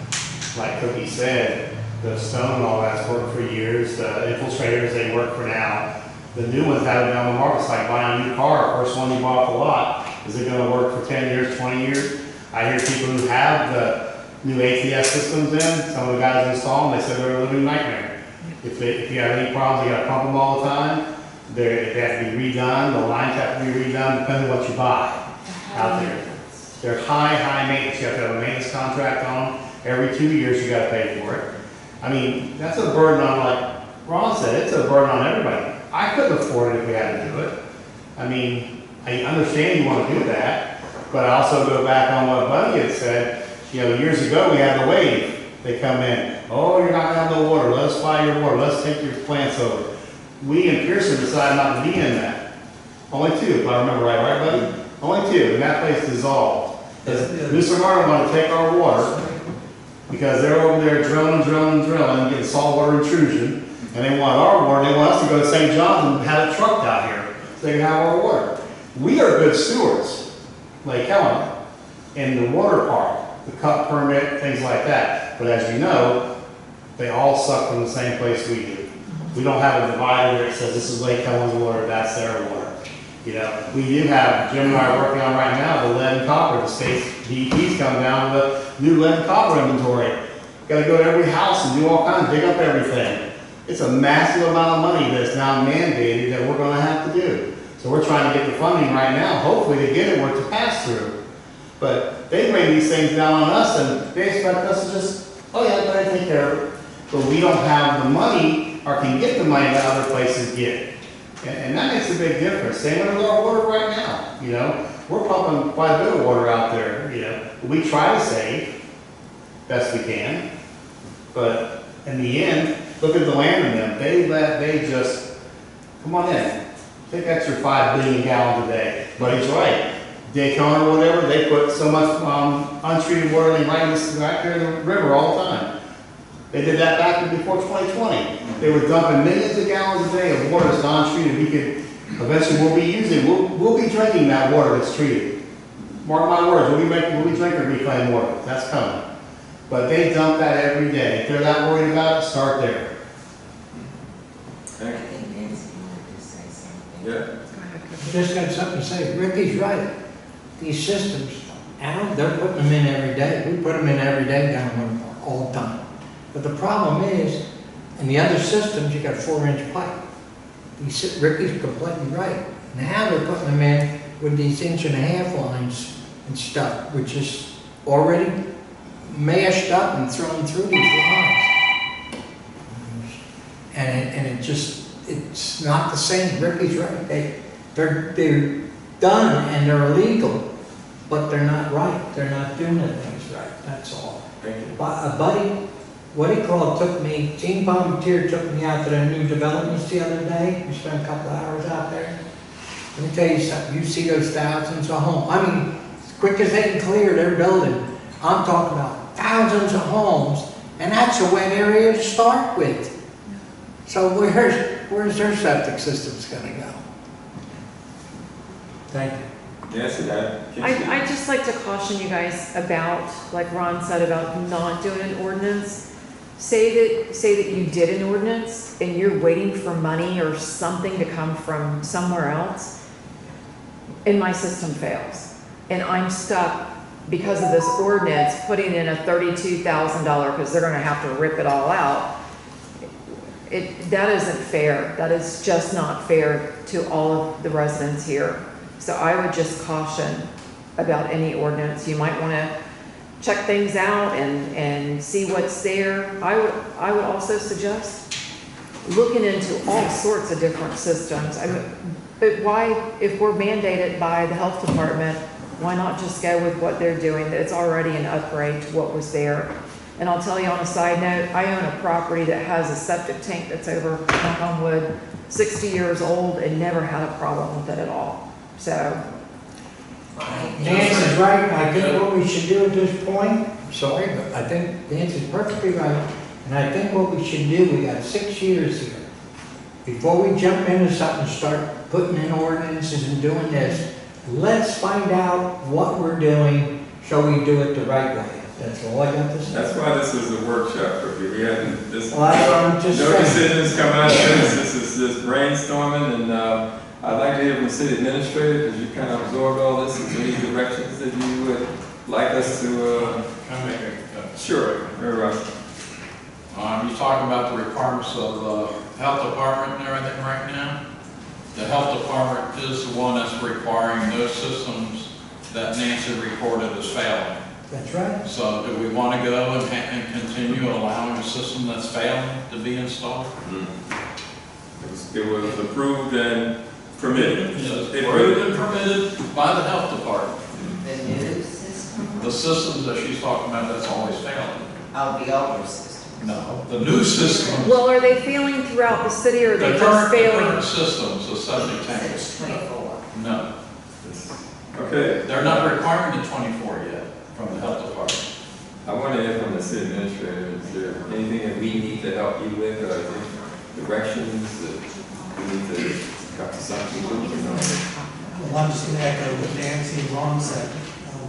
like Cookie said, the stone and all that's worked for years. The infiltrators, they work for now. The new ones haven't been on the market. It's like buying a new car. First one you bought off the lot. Is it gonna work for 10 years, 20 years? I hear people who have the new ATS systems in, some of the guys install them, they said they're a living nightmare. If you have any problems, you gotta pump them all the time. They have to be redone, the lines have to be redone, depending on what you buy out there. They're high maintenance. You have to have a maintenance contract on them. Every 2 years you gotta pay for it. I mean, that's a burden on, like Ron said, it's a burden on everybody. I couldn't afford it if we had to do it. I mean, I understand you want to do that, but I also go back on what Buddy had said. Years ago we had the wave. They come in, oh, you're not gonna have no water. Let us buy your water. Let's take your plants over. We in Pearson decided not to be in that. Only two, if I remember right, Buddy? Only two, and that place dissolved. Mr. Martin wanted to take our water because they're over there drilling, getting saltwater intrusion. And they want our water, they want us to go to St. John's and have it trucked out here so they can have our water. We are good stewards, Lake Helen, in the water part, the cut permit, things like that. But as you know, they all suck from the same place we do. We don't have a divider where it says this is Lake Helen's water, that's their water. We do have, Jim and I are working on right now, the lead and copper. The state's DEP's come down with a new lead and copper inventory. Got to go to every house and do all kinds, dig up everything. It's a massive amount of money that's now mandated that we're going to have to do. So we're trying to get the funding right now, hopefully to get it where it's a pass-through. But they bring these things down on us and they expect us to just, oh yeah, go ahead and take care of it. But we don't have the money or can get the money that other places get. And that makes a big difference. Same with our water right now, We're pumping quite a bit of water out there, We try to save best we can. But in the end, look at the land in them. They just, come on in. Take extra 5 billion gallons a day. But he's right. Daytona or whatever, they put so much untreated water right here in the river all the time. They did that back before 2020. They were dumping millions of gallons a day of water that's non-treated. Eventually we'll be drinking that water that's treated. Mark my words, we'll be drinking reclaimed water. That's coming. But they dump that every day. If they're not worried about it, start there. I think Nancy wanted to say something. Yeah. Just got something to say. Ricky's right. These systems, Al, they're putting them in every day. We put them in every day down in Winter Park, all the time. But the problem is, in the other systems, you got 4-inch pipe. Ricky's completely right. Now they're putting them in with these 1.5-inch lines and stuff, which is already mashed up and thrown through these lines. And it's not the same. Ricky's right. They're done and they're illegal, but they're not right. They're not doing the things right. That's all. A buddy, what he called, Gene Palmetier took me out to the new developments the other day. We spent a couple of hours out there. Let me tell you something. You see those thousands of homes. I mean, as quick as they can clear their building, I'm talking about thousands of homes, and that's a wet area to start with. So where's their septic systems going to go? Thank you. Yes, I'd just like to caution you guys about, like Ron said, about not doing an ordinance. Say that you did an ordinance and you're waiting for money or something to come from somewhere else, and my system fails. And I'm stuck because of this ordinance putting in a $32,000 because they're going to have to rip it all out. That isn't fair. That is just not fair to all of the residents here. So I would just caution about any ordinance. You might want to check things out and see what's there. I would also suggest looking into all sorts of different systems. I mean, but why, if we're mandated by the health department, why not just go with what they're doing? It's already an upgrade to what was there. And I'll tell you on a side note, I own a property that has a septic tank that's over, knock on wood, 60 years old and never had a problem with it at all. So, Nancy's right, I think what we should do at this point, sorry, but I think Nancy's perfectly right. And I think what we should do, we got 6 years here. Before we jump into something, and start putting in ordinances and doing this, let's find out what we're doing so we do it the right way. That's all I got to say. That's why this is a workshop, because we had this, Well, I'm just no saying. decisions come out of this. This is just brainstorming, and I'd like to hear from the city administrator, because you kind of absorbed all this. Is there any directions that you would like us to? Can I make a? Sure, very right. You're talking about the requirements of the health department and everything right now? The health department is the one that's requiring those systems that Nancy reported as failing. That's right. So do we want to go and continue allowing a system that's failing to be installed? It was approved and permitted. Yes, approved and permitted by the health department. The new system, The systems that she's talking about, that's always failing. the older system. No, the new systems, well, are they failing throughout the city or are they the just current failing? systems, the septic tanks. Since 24. No, Okay. they're not requiring the 24 yet from the health department. I want to hear from the city administrator. Is there anything that we need to help you with, or is there directions that we need to come to some conclusion on? Well, I'm just going to echo what Nancy and Ron said.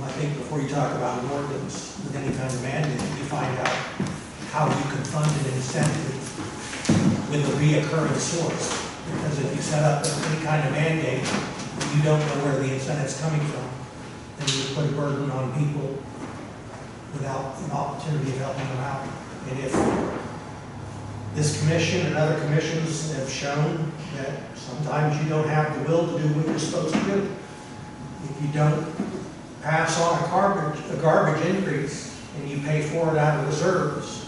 I think before you talk about an ordinance with any kind of mandate, you find out how you can fund an incentive with a reoccurring source. Because if you set up any kind of mandate, you don't know where the incentive's coming from, then you put a burden on people without an opportunity of helping them out. And if this commission and other commissions have shown that sometimes you don't have the will to do what you're supposed to do. If you don't pass on a garbage increase and you pay for it out of reserves,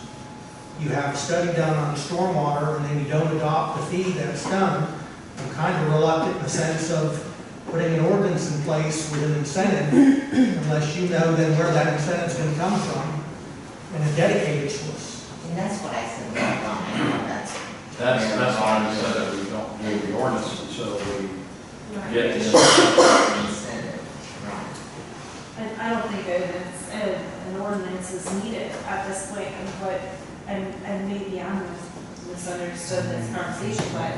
you have a study done on stormwater and then you don't adopt the fee that's done, I'm kind of reluctant in the sense of putting an ordinance in place with an incentive unless you know then where that incentive's going to come from and a dedicated source. And that's what I said, well, I know That's why I said that we don't do the ordinance until we get that's this. incentive, right. And I don't think an ordinance is needed at this point, and maybe I'm misunderstood this conversation, but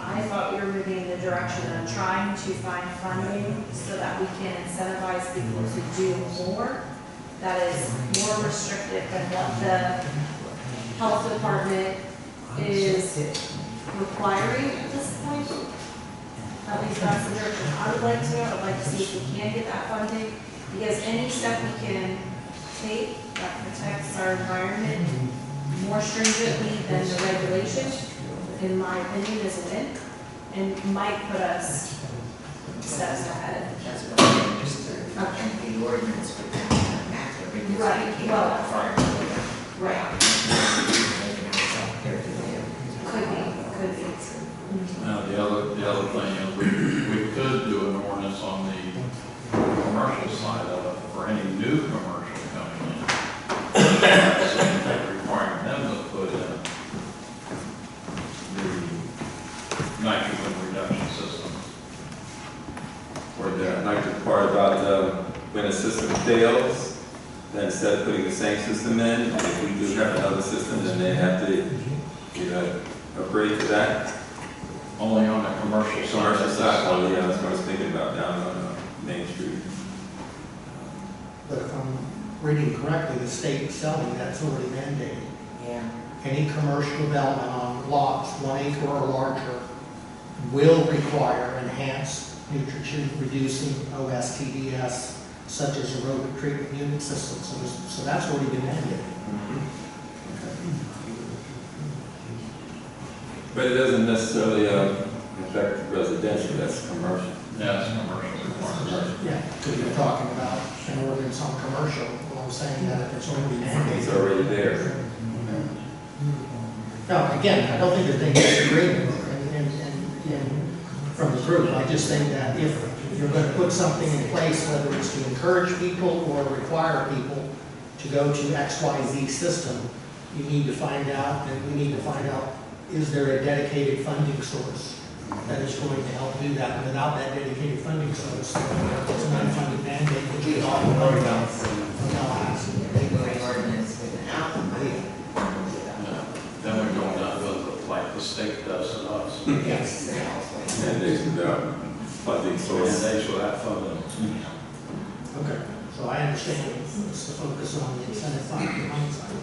I thought we were moving in the direction of trying to find funding so that we can incentivize people to do more that is more restrictive than what the health department is requiring at this point. At least that's the direction I would like to go. I'd like to see if we can get that funding, because any step we can take that protects our environment more stringently than the regulation, in my opinion, is a win, and might put us steps ahead. That's what I'm interested in. The ordinance would have to bring this Right, came well, out first. Right, could be. Now, the other thing is we could do an ordinance on the commercial side of it for any new commercial coming in. So requiring them to put in the nitrogen reduction system. Or the nitrogen part about when a system fails, then instead of putting the same system in, if we do have another system, then they have to upgrade to that. Only on the commercial side. Commercial side, oh yeah, that's what I was thinking about down on Main Street. But if I'm reading correctly, the state is selling that's already mandated. Yeah. Any commercial development on lots 1 acre or larger will require enhanced nutrient reducing OSTDS, such as aerobic treatment unit systems. So that's already been mandated. But it doesn't necessarily affect residential, that's commercial. Yeah, it's commercial requirements. Yeah, because you're talking about an ordinance on commercial. Well, I'm saying that if it's already mandated. It's already there. Now, again, I don't think there's any disagreement from the group. I just think that if you're going to put something in place, whether it's to encourage people or require people to go to X, Y, Z system, you need to find out, and we need to find out, is there a dedicated funding source that is going to help do that? And without that dedicated funding source, it's an unfunded mandate, which we all know about. Then we're going down to like the state does to us. Yes. Mandates without funding source. Mandates without funding. Okay, so I understand it's the focus on the incentive fund on one side.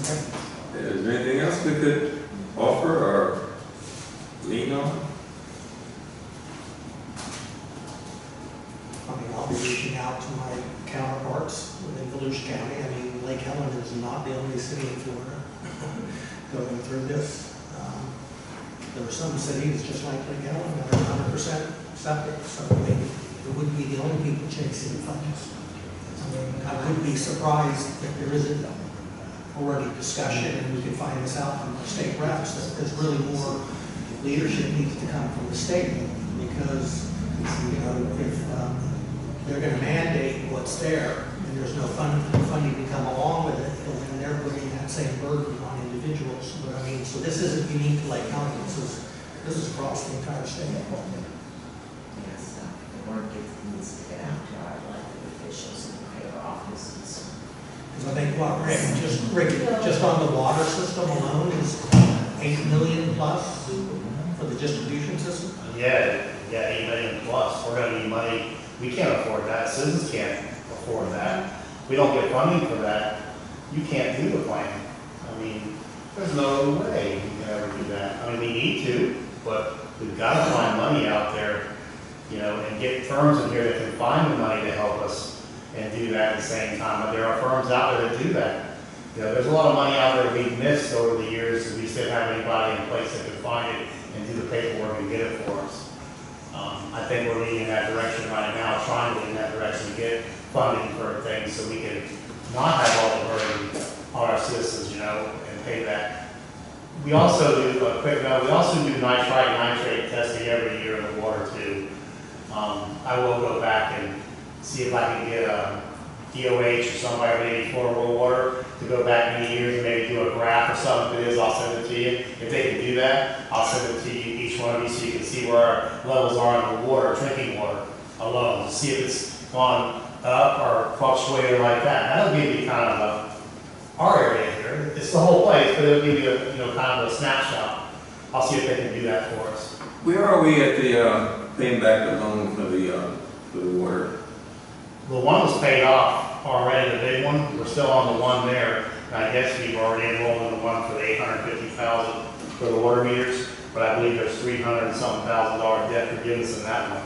Okay. Is there anything else we could offer or lean on? I mean, I'll be reaching out to my counterparts within Volusia County. I mean, Lake Helen is not the only city in Florida going through this. There are some cities, just like Lake Helen, that are 100% septic, so they wouldn't be the only people chasing funds. I mean, I would be surprised if there isn't already discussion, and we can find this out from the state reps, that there's really more leadership needs to come from the state, because, you know, if they're going to mandate what's there, and there's no funding to come along with it, then they're putting that same burden on individuals. But I mean, so this isn't unique to Lake County, this is across the entire state. Yes, the word needs to get out to our elected officials and higher offices. Because I think what, Rick, just on the water system alone is 8 million plus for the distribution system? Yeah, 8 million plus. We're gonna need money. We can't afford that. Citizens can't afford that. We don't get funding for that. You can't do the plan. I mean, there's no way we can ever do that. I mean, we need to, but we've got to find money out there, you know, and get firms in here that can find the money to help us and do that at the same time. But there are firms out there that do that. You know, there's a lot of money out there we've missed over the years, and we still have anybody in place that can find it and do the paperwork and get it for us. I think we're leading in that direction right now, trying to lead in that direction to get funding for things so we can not have all the burden on our citizens, you know, and pay that. We also do, a quick note, we also do nitrate testing every year in the water too. I will go back and see if I can get a DOH or somebody, maybe Florida Rural Water, to go back many years and maybe do a graph or something. If it is, I'll send it to you. If they can do that, I'll send it to you, each one of you, so you can see where our levels are in the water, drinking water alone, to see if it's gone up or fluctuated like that. That'll give you kind of our area here. It's the whole place, but it'll give you a, you know, kind of a snapshot. I'll see if they can do that for us. Where are we at the paying back the loan for the water? The one was paid off already, the big one. We're still on the one there. And I guess we've already enrolled in the one for the $850,000 for the water meters, but I believe there's $300 and something thousand debt forgiveness in that one.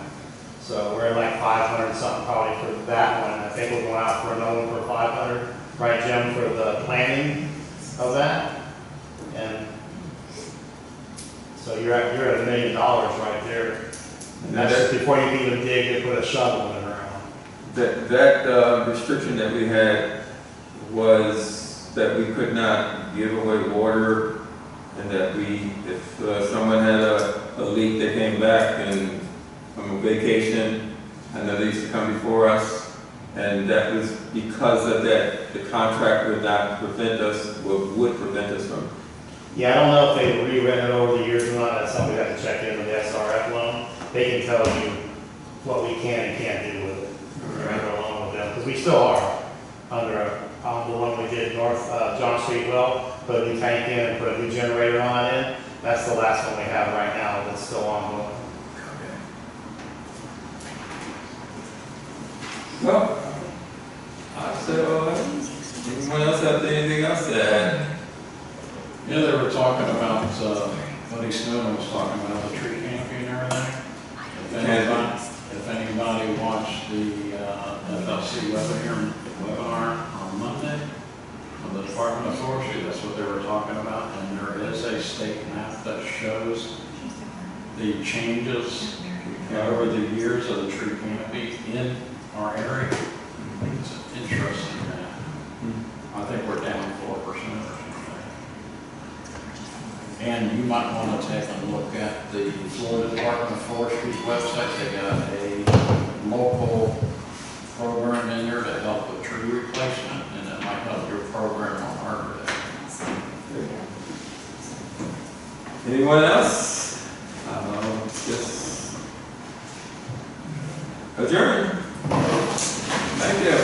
So we're at like 500 something probably for that one. I think we're going out for another one for 500, right, Jim, for the planning of that. And so you're at $1 million right there. And that's before you can even dig and put a shovel in the ground. That restriction that we had was that we could not give away water, and that if someone had a leak, they came back and from a vacation, I know they used to come before us, and that was because of that, the contract would not prevent us, would prevent us from. Yeah, I don't know if they re-rented over the years or not. That's something we have to check into the SRF loan. They can tell you what we can and can't do with it. Under a loan with them, because we still are under the one we did North John Street well, put a new tank in and put a new generator on it in. That's the last one we have right now that's still ongoing. Well, I said, anyone else have anything else to add? Yeah, they were talking about, Buddy Snowden was talking about the tree canopy and everything. If anybody watched the FLC webinar on Monday from the Department of Forestry, that's what they were talking about. And there is a state map that shows the changes over the years of the tree canopy in our area. It's an interesting map. I think we're down 4% or something. And you might want to take a look at the Florida Department of Forestry's website. They got a local program in there to help with tree replacement, and that might help your program on Arbor Day. Anyone else? Just adjourn. Thank you.